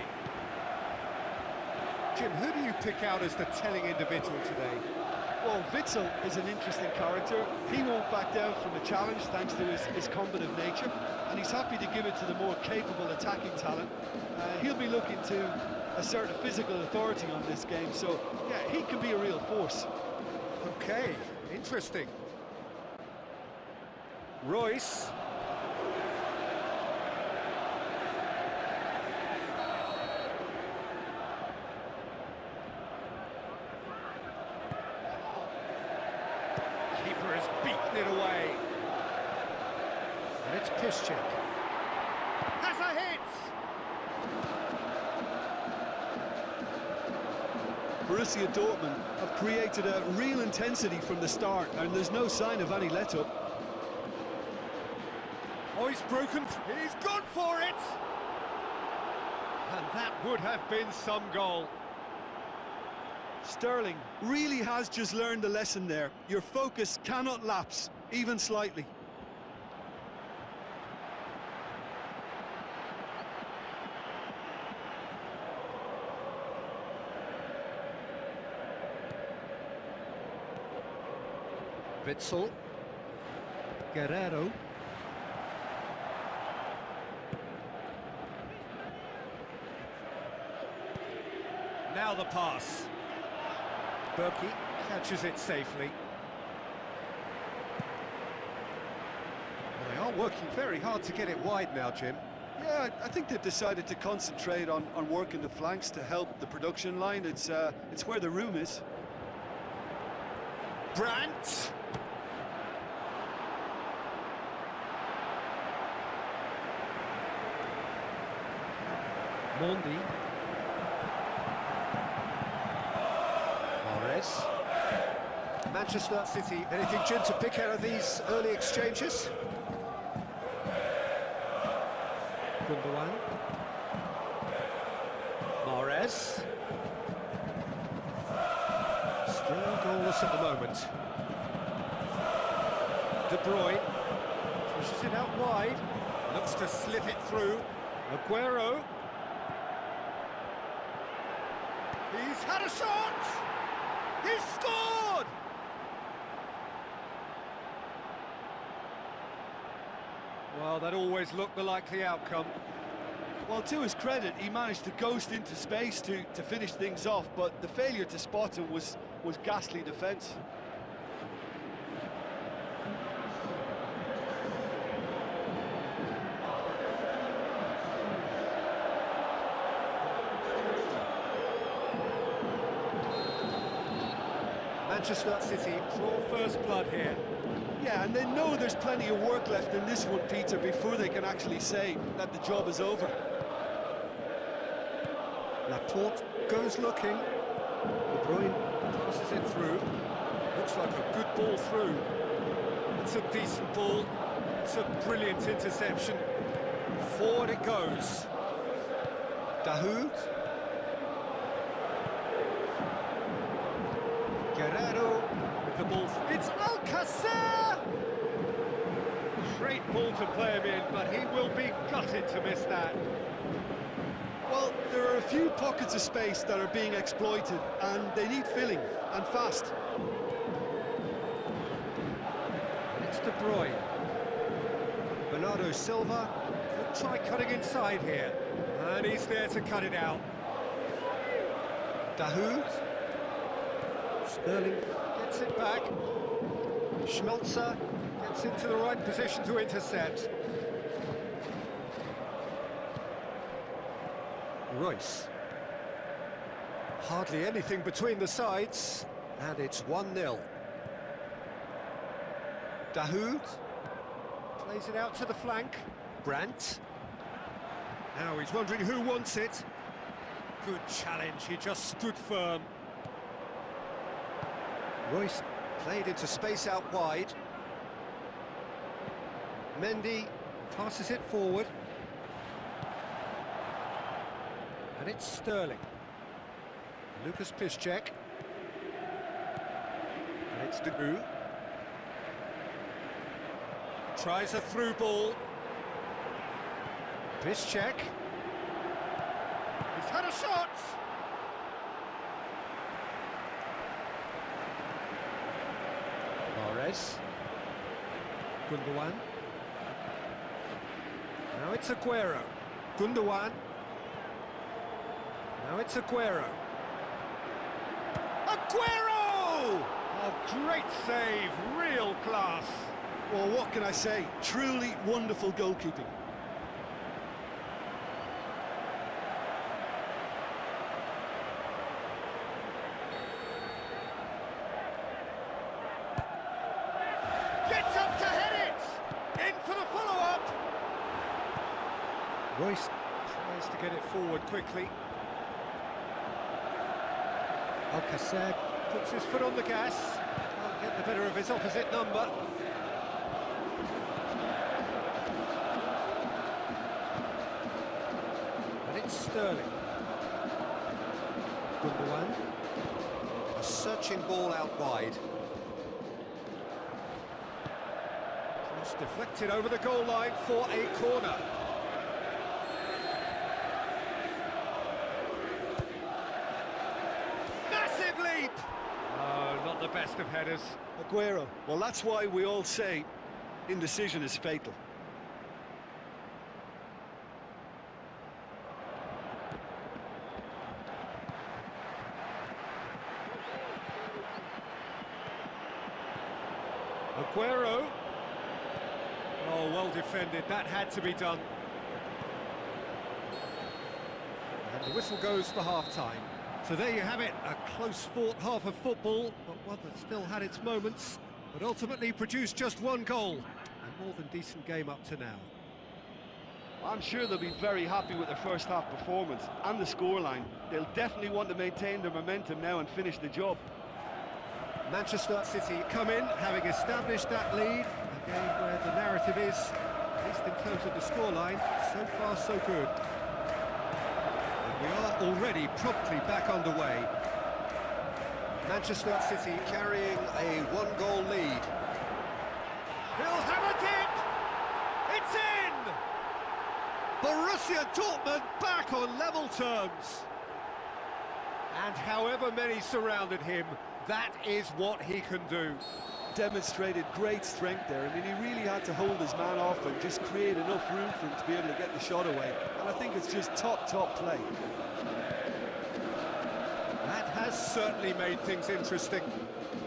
Jim, who do you pick out as the telling individual today? Well, Witsel is an interesting character. He won't back down from a challenge thanks to his combative nature, and he's happy to give it to the more capable attacking talent. He'll be looking to assert a physical authority on this game, so yeah, he can be a real force. Okay, interesting. Royce. Keeper has beaten it away. And it's Piszczek. Has a hit! Borussia Dortmund have created a real intensity from the start, and there's no sign of any let-up. Oh, he's broken. He's gone for it! And that would have been some goal. Sterling really has just learned the lesson there. Your focus cannot lapse, even slightly. Witsel. Guerrero. Now the pass. Berkey catches it safely. working very hard to get it wide now, Jim. Yeah, I think they've decided to concentrate on working the flanks to help the production line. It's where the room is. Brandt! Mondi. Mahrez. Manchester City, anything, Jim, to pick out of these early exchanges? Gundogan. Mahrez. Still goalless at the moment. De Bruyne pushes it out wide, looks to slip it through. Aguero. He's had a shot! He's scored! Well, that always looked the likely outcome. Well, to his credit, he managed to ghost into space to finish things off, but the failure to spot him was ghastly defence. Manchester City draw first blood here. Yeah, and they know there's plenty of work left in this one, Peter, before they can actually say that the job is over. Laporte goes looking. De Bruyne passes it through. Looks like a good ball through. It's a decent ball. It's a brilliant interception. Forward it goes. Dahoud. Guerrero with the ball. It's Alcacer! Great ball to play him in, but he will be gutted to miss that. Well, there are a few pockets of space that are being exploited, and they need filling, and fast. It's De Bruyne. Bernardo Silva could try cutting inside here, and he's there to cut it out. Dahoud. Sterling gets it back. Schmelzer gets into the right position to intercept. Royce. Hardly anything between the sides, and it's 1-0. Dahoud plays it out to the flank. Brandt. Now he's wondering who wants it. Good challenge, he just stood firm. Royce played into space out wide. Mendy passes it forward. And it's Sterling. Lucas Piszczek. And it's Dahoud. Tries a through ball. Piszczek. He's had a shot! Mahrez. Gundogan. Now it's Aguero. Gundogan. Now it's Aguero. Aguero! A great save, real class. Well, what can I say? Truly wonderful goalkeeping. Gets up to head it! In for the follow-up! Royce tries to get it forward quickly. Alcacer puts his foot on the gas. Can't get the better of his opposite number. And it's Sterling. Gundogan. A searching ball out wide. Cross deflected over the goal line for a corner. Massive leap! Oh, not the best of headers. Aguero. Well, that's why we all say indecision is fatal. Aguero. Oh, well defended. That had to be done. And the whistle goes for half-time. So there you have it, a close-fought half of football, but one that still had its moments, but ultimately produced just one goal. A more than decent game up to now. I'm sure they'll be very happy with their first half performance and the scoreline. They'll definitely want to maintain their momentum now and finish the job. Manchester City come in, having established that lead, a game where the narrative is, at least in terms of the scoreline, so far so good. And we are already promptly back underway. Manchester City carrying a one-goal lead. He'll have a dip! It's in! Borussia Dortmund back on level terms. And however many surrounded him, that is what he can do. Demonstrated great strength there. I mean, he really had to hold his man off and just create enough room for him to be able to get the shot away. And I think it's just top play. That has certainly made things interesting.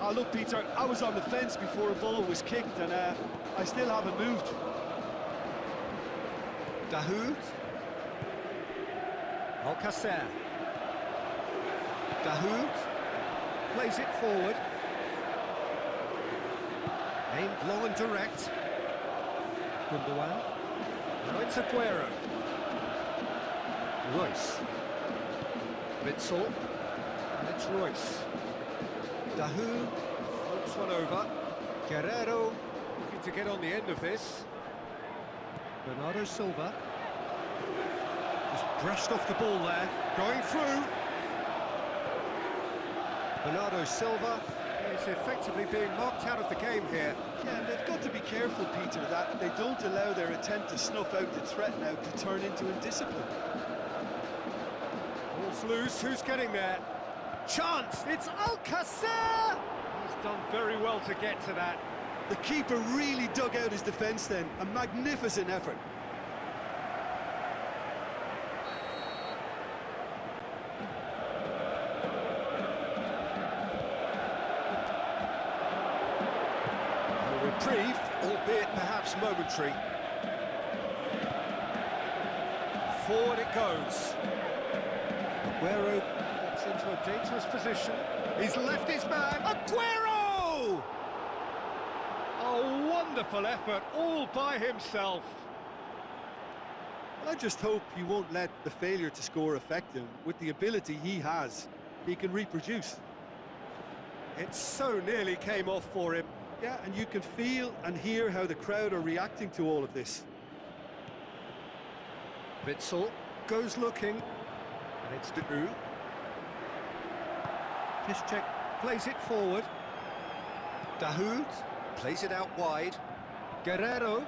Oh, look, Peter, I was on the fence before a ball was kicked, and I still haven't moved. Dahoud. Alcacer. Dahoud. Plays it forward. Aimed long and direct. Gundogan. Now it's Aguero. Royce. Witzel. And it's Royce. Dahoud floats one over. Guerrero looking to get on the end of this. Bernardo Silva. Just brushed off the ball there. Going through. Bernardo Silva is effectively being marked out of the game here. Yeah, and they've got to be careful, Peter, that they don't allow their attempt to snuff out the threat now to turn into indiscipline. Ball's loose, who's getting there? Chance, it's Alcacer! He's done very well to get to that. The keeper really dug out his defence then, a magnificent effort. Reprieve, albeit perhaps momentary. Forward it goes. Aguero gets into a dangerous position. He's left his man. Aguero! A wonderful effort, all by himself. I just hope he won't let the failure to score affect him. With the ability he has, he can reproduce. It so nearly came off for him. Yeah, and you can feel and hear how the crowd are reacting to all of this. Witzel goes looking, and it's Dahoud. Piszczek plays it forward. Dahoud plays it out wide. Guerrero.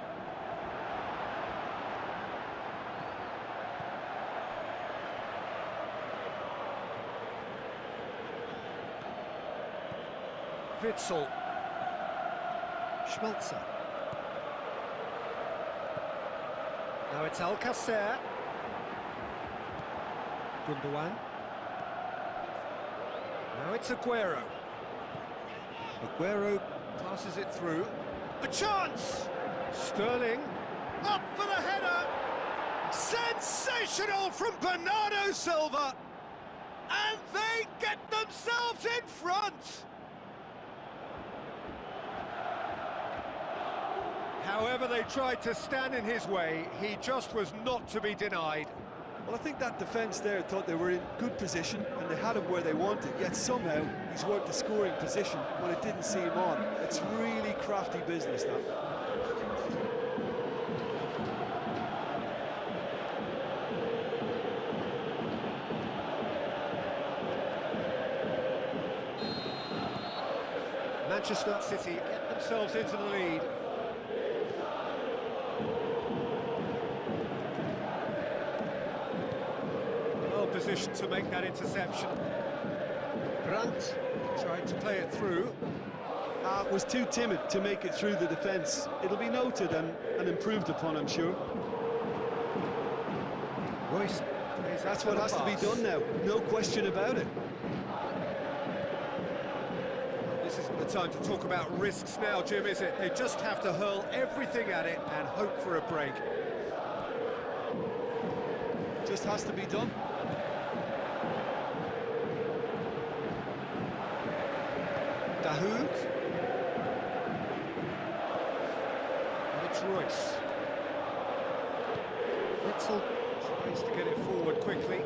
Witzel. Schmelzer. Now it's Alcacer. Gundogan. Now it's Aguero. Aguero passes it through. A chance! Sterling. Up for the header! Sensational from Bernardo Silva! And they get themselves in front! However they tried to stand in his way, he just was not to be denied. Well, I think that defence there thought they were in good position and they had him where they wanted, yet somehow he's worked the scoring position when it didn't see him on. It's really crafty business, that. Manchester City get themselves into the lead. Position to make that interception. Brandt tried to play it through. Was too timid to make it through the defence. It'll be noted and improved upon, I'm sure. Royce, that's what has to be done now, no question about it. This isn't the time to talk about risks now, Jim, is it? They just have to hurl everything at it and hope for a break. Just has to be done. Dahoud. And it's Royce. Witzel tries to get it forward quickly.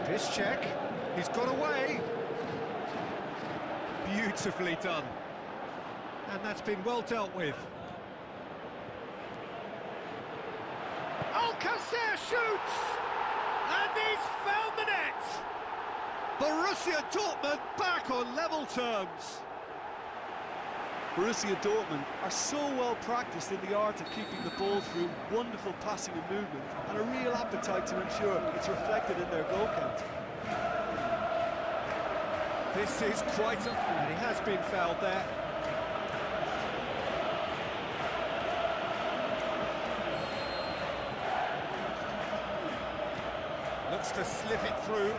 This check, he's got away. Beautifully done. And that's been well dealt with. Alcacer shoots! And he's found the net! Borussia Dortmund back on level terms. Borussia Dortmund are so well practiced in the art of keeping the ball through wonderful passing and movement, and a real appetite to ensure it's reflected in their goal count. This is quite a... and he has been fouled there. Looks to slip it through.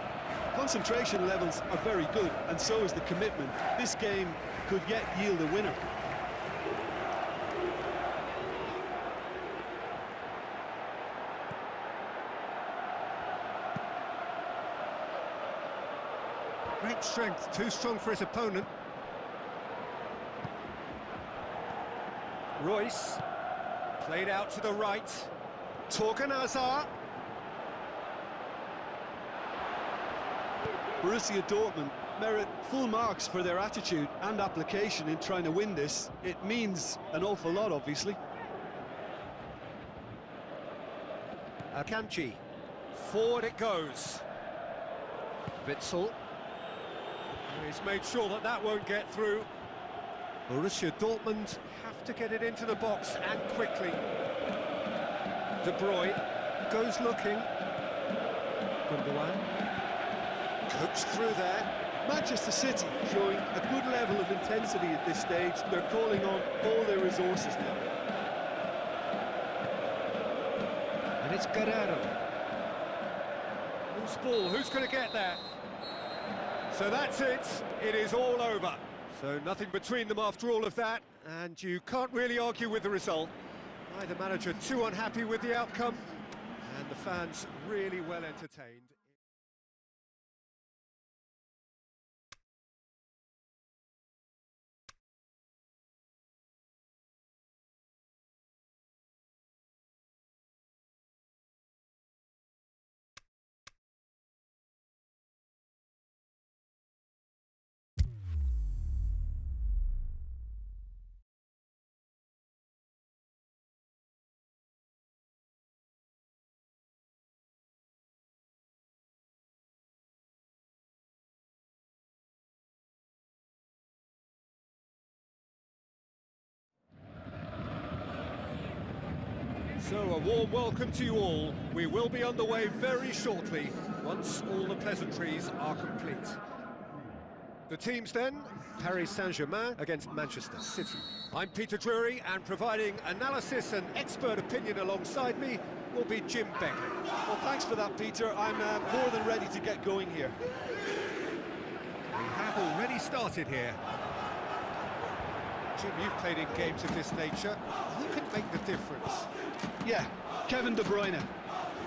Concentration levels are very good, and so is the commitment. This game could yet yield a winner. Great strength, too strong for his opponent. Royce, played out to the right. Torgan Hazard. Borussia Dortmund merit full marks for their attitude and application in trying to win this. It means an awful lot, obviously. Akanji, forward it goes. Witzel. He's made sure that that won't get through. Borussia Dortmund have to get it into the box and quickly. De Bruyne goes looking. Gundogan. Coached through there. Manchester City showing a good level of intensity at this stage. They're calling on all their resources now. And it's Guerrero. Loose ball, who's going to get that? So that's it, it is all over. So nothing between them after all of that, and you can't really argue with the result. Neither manager too unhappy with the outcome, and the fans really well entertained. So a warm welcome to you all. We will be underway very shortly, once all the pleasantries are complete. The teams then, Paris Saint-Germain against Manchester City. I'm Peter Drury, and providing analysis and expert opinion alongside me will be Jim Beckley. Well, thanks for that, Peter. I'm more than ready to get going here. We have already started here. Jim, you've played in games of this nature. Who can make the difference? Yeah, Kevin De Bruyne.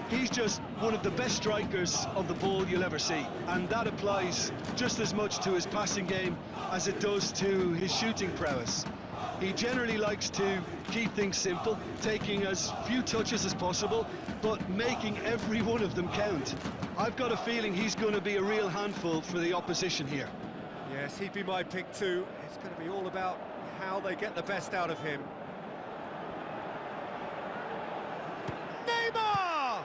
He's just one of the best strikers of the ball you'll ever see, and that applies just as much to his passing game as it does to his shooting prowess. He generally likes to keep things simple, taking as few touches as possible, but making every one of them count. I've got a feeling he's going to be a real handful for the opposition here. Yes, he'd be my pick too. It's going to be all about how they get the best out of him. Neymar!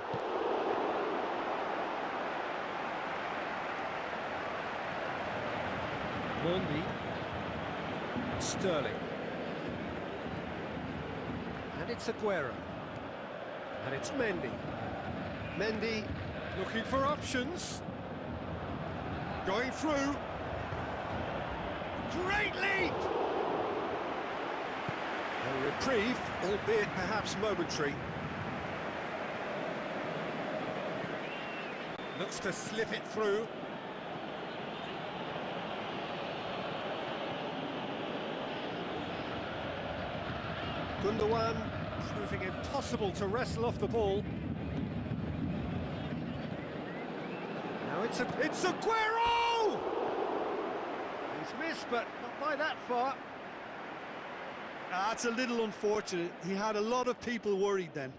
Mondi. Sterling. And it's Aguero. And it's Mendy. Mendy looking for options. Going through. Great leap! A reprieve, albeit perhaps momentary. Looks to slip it through. Gundogan proving impossible to wrestle off the ball. Now it's Aguero! He's missed, but not by that far. That's a little unfortunate. He had a lot of people worried then.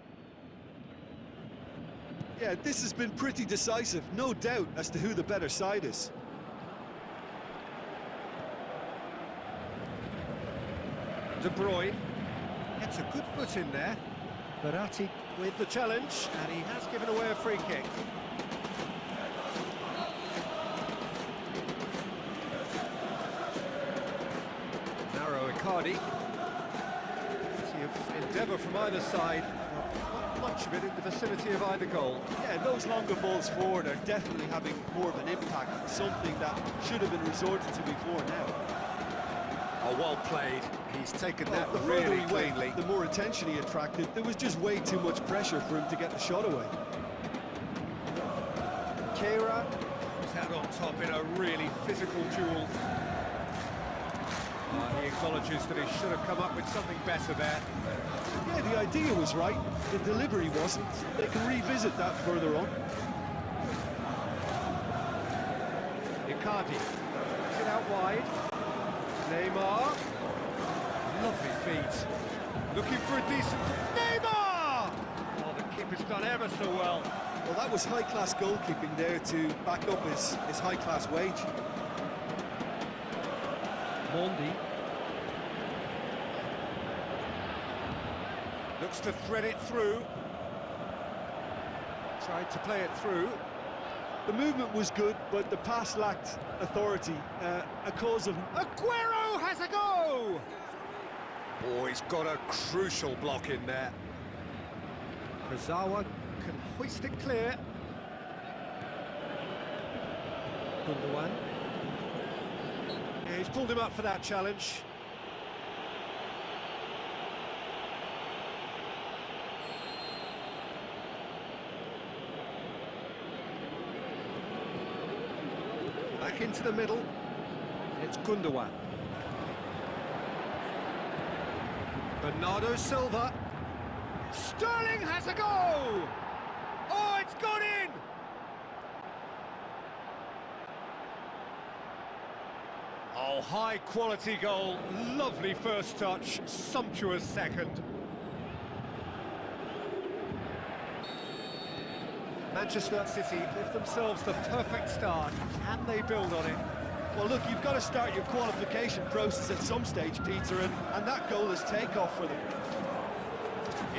Yeah, this has been pretty decisive, no doubt as to who the better side is. De Bruyne gets a good foot in there. Verratti with the challenge, and he has given away a free kick. Narrow Icardi. Plenty of endeavour from either side. Not much of it in the vicinity of either goal. Yeah, those longer balls forward are definitely having more of an impact, something that should have been resorted to before now. Oh, well played. He's taken that The further really he went, cleanly. the more attention he attracted. There was just way too much pressure for him to get the shot away. Kera was out on top in a really physical duel. He acknowledges that he should have come up with something better there. Yeah, the idea was right, the delivery wasn't. They can revisit that further on. Icardi puts it out wide. Neymar. Lovely feet. Looking for a decent... Neymar! Oh, the keeper's done ever so well. Well, that was high-class goalkeeping there to back up his high-class wage. Mondi. Looks to thread it through. Tried to play it through. The movement was good, but the pass lacked authority, a cause of... Aguero has a go! Oh, he's got a crucial block in there. Kurzawa can hoist it clear. Gundogan. Yeah, he's pulled him up for that challenge. Back into the middle. It's Gundogan. Bernardo Silva. Sterling has a go! Oh, it's gone in! Oh, high-quality goal. Lovely first touch. Sumptuous second. Manchester City give themselves the perfect start. Can they build on it? Well, look, you've got to start your qualification process at some stage, Peter, and that goal is takeoff for them.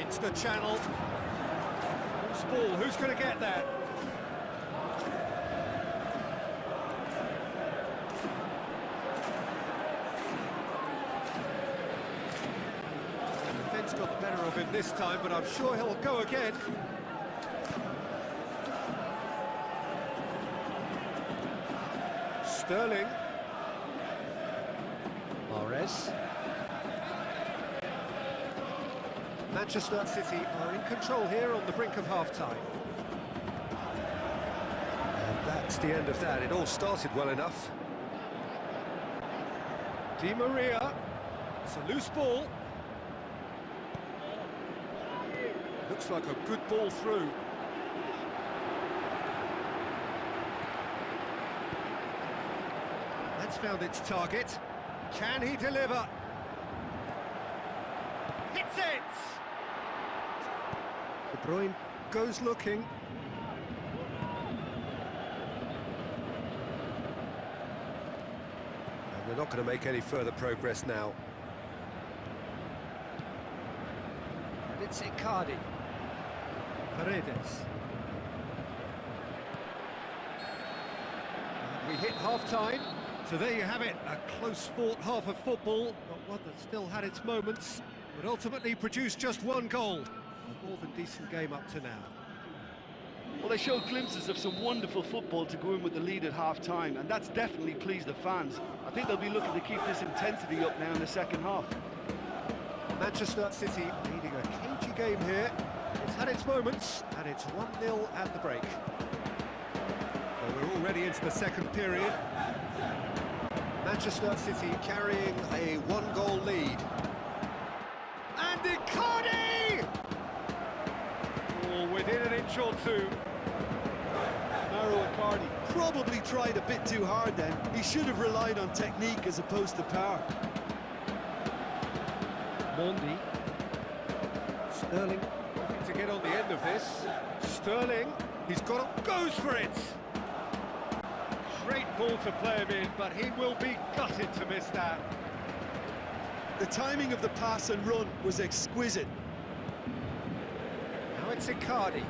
Into the channel. Loose ball, who's going to get that? The defence got the better of him this time, but I'm sure he'll go again. Sterling. Mahrez. Manchester City are in control here on the brink of half-time. And that's the end of that. It all started well enough. Di Maria. It's a loose ball. Looks like a good ball through. That's found its target. Can he deliver? Hits it! De Bruyne goes looking. And they're not going to make any further progress now. And it's Icardi. Paredes. And we hit half-time. So there you have it, a close-fought half of football, but one that still had its moments, but ultimately produced just one goal. A more than decent game up to now. Well, they showed glimpses of some wonderful football to go in with the lead at half-time, and that's definitely pleased the fans. I think they'll be looking to keep this intensity up now in the second half. Manchester City leading a cagey game here. It's had its moments, and it's 1-0 at the break. Well, we're already into the second period. Manchester City carrying a one-goal lead. And Icardi! Oh, within an inch or two. Mauro Icardi probably tried a bit too hard then. He should have relied on technique as opposed to power. Mondi. Sterling looking to get on the end of this. Sterling, he's got it, goes for it! Great ball to play him in, but he will be gutted to miss that. The timing of the pass and run was exquisite. Now it's Icardi.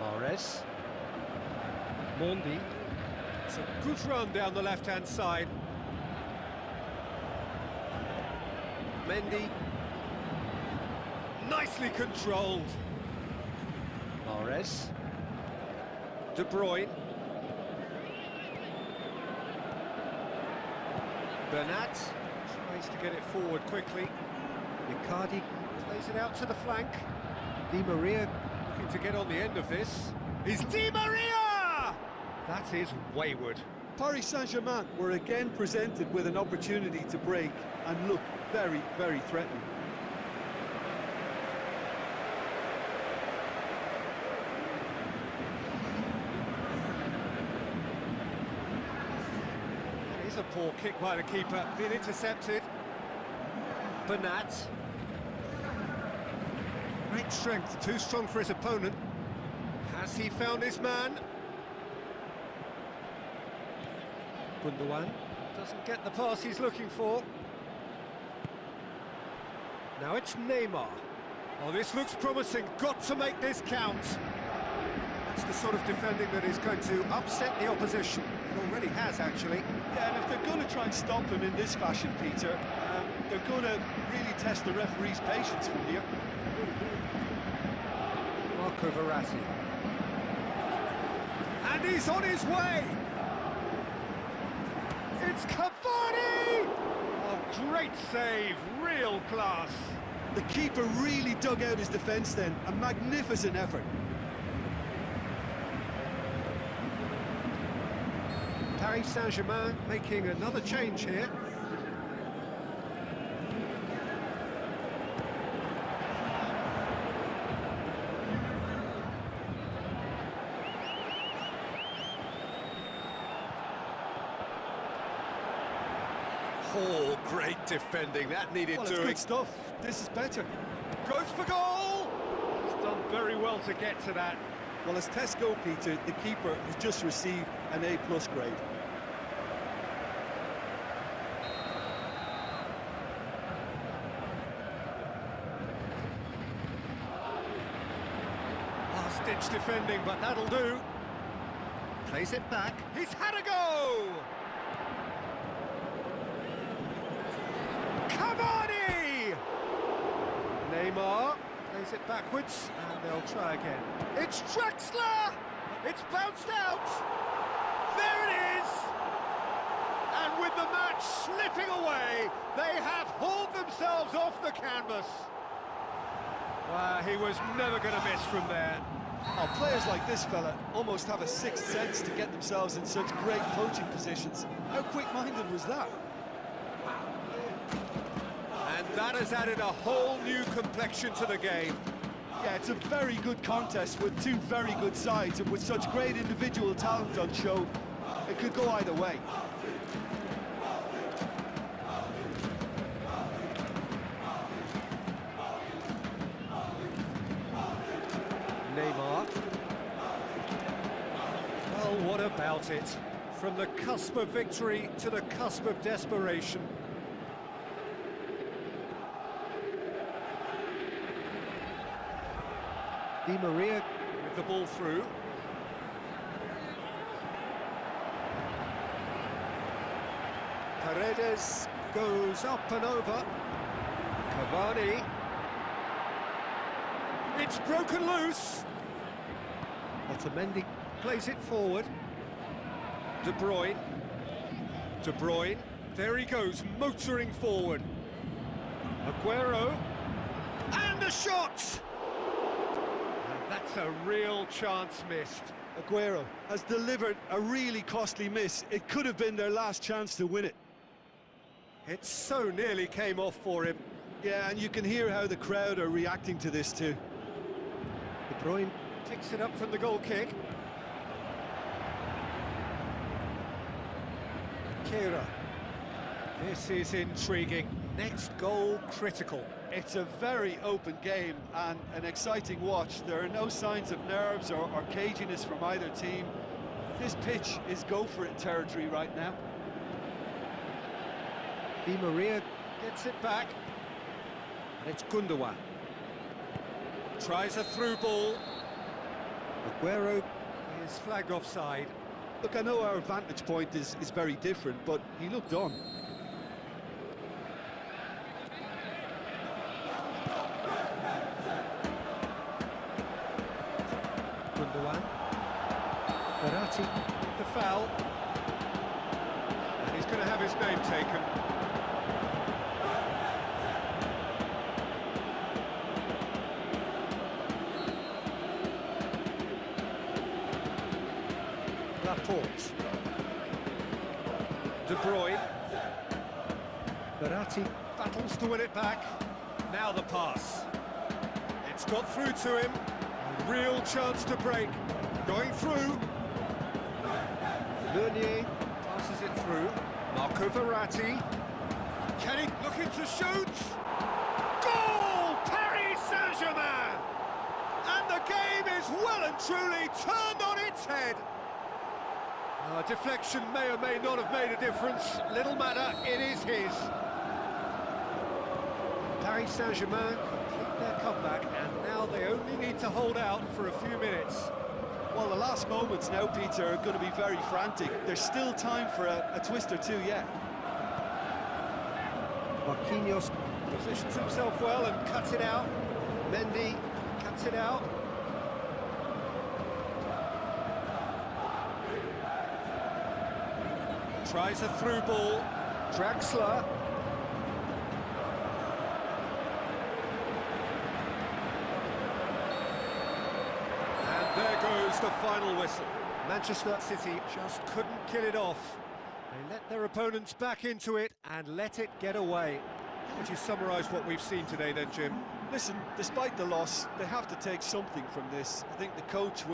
Mahrez. Mondi. It's a good run down the left-hand side. Mendy. Nicely controlled. Mahrez. De Bruyne. Bernat tries to get it forward quickly. Icardi plays it out to the flank. Di Maria looking to get on the end of this. Is Di Maria! That is wayward. Paris Saint-Germain were again presented with an opportunity to break and look very, very threatening. A poor kick by the keeper, being intercepted. Bernat. Great strength, too strong for his opponent. Has he found his man? Gundogan doesn't get the pass he's looking for. Now it's Neymar. Oh, this looks promising. Got to make this count. That's the sort of defending that is going to upset the opposition. It already has, actually. Yeah, and if they're going to try and stop him in this fashion, Peter, they're going to really test the referee's patience from here. Marco Verratti. And he's on his way! It's Cavani! Oh, great save, real class. The keeper really dug out his defence then, a magnificent effort. Paris Saint-Germain making another change here. Oh, great defending, that needed Well, doing. it's good stuff. This is better. Goes for goal! He's done very well to get to that. Well, as tests go, Peter, the keeper has just received an A+ grade. Last-ditch defending, but that'll do. Plays it back. He's had a go! Cavani! Neymar plays it backwards, and they'll try again. It's Draxler! It's bounced out! There it is! And with the match slipping away, they have hauled themselves off the canvas. He was never going to miss from there. Oh, players like this fella almost have a sixth sense to get themselves in such great coaching positions. How quick-minded was that? And that has added a whole new complexion to the game. Yeah, it's a very good contest with two very good sides, and with such great individual talent on show, it could go either way. Neymar. Well, what about it? From the cusp of victory to the cusp of desperation. Di Maria with the ball through. Paredes goes up and over. Cavani. It's broken loose. Otamendi plays it forward. De Bruyne. De Bruyne. There he goes, motoring forward. Aguero. And a shot! And that's a real chance missed. Aguero has delivered a really costly miss. It could have been their last chance to win it. It so nearly came off for him. Yeah, and you can hear how the crowd are reacting to this too. De Bruyne picks it up from the goal kick. Kira. This is intriguing. Next goal critical. It's a very open game and an exciting watch. There are no signs of nerves or caginess from either team. This pitch is go-for-it territory right now. Di Maria gets it back. And it's Gundogan. Tries a through ball. Aguero is flagged offside. Look, I know our vantage point is very different, but he looked on. Gundogan. Verratti with the foul. And he's going to have his name taken. Laporte. De Bruyne. Verratti battles to win it back. Now the pass. It's got through to him. A real chance to break. Going through. Meunier passes it through. Marco Verratti. Can he looking to shoot? Goal! Paris Saint-Germain! And the game is well and truly turned on its head. Deflection may or may not have made a difference. Little matter, it is his. Paris Saint-Germain complete their comeback, and now they only need to hold out for a few minutes. Well, the last moments now, Peter, are going to be very frantic. There's still time for a twist or two yet. Marquinhos positions himself well and cuts it out. Mendy cuts it out. Tries a through ball. Draxler. And there goes the final whistle. Manchester City just couldn't kill it off. They let their opponents back into it and let it get away. How would you summarise what we've seen today then, Jim? Listen, despite the loss, they have to take something from this. I think the coach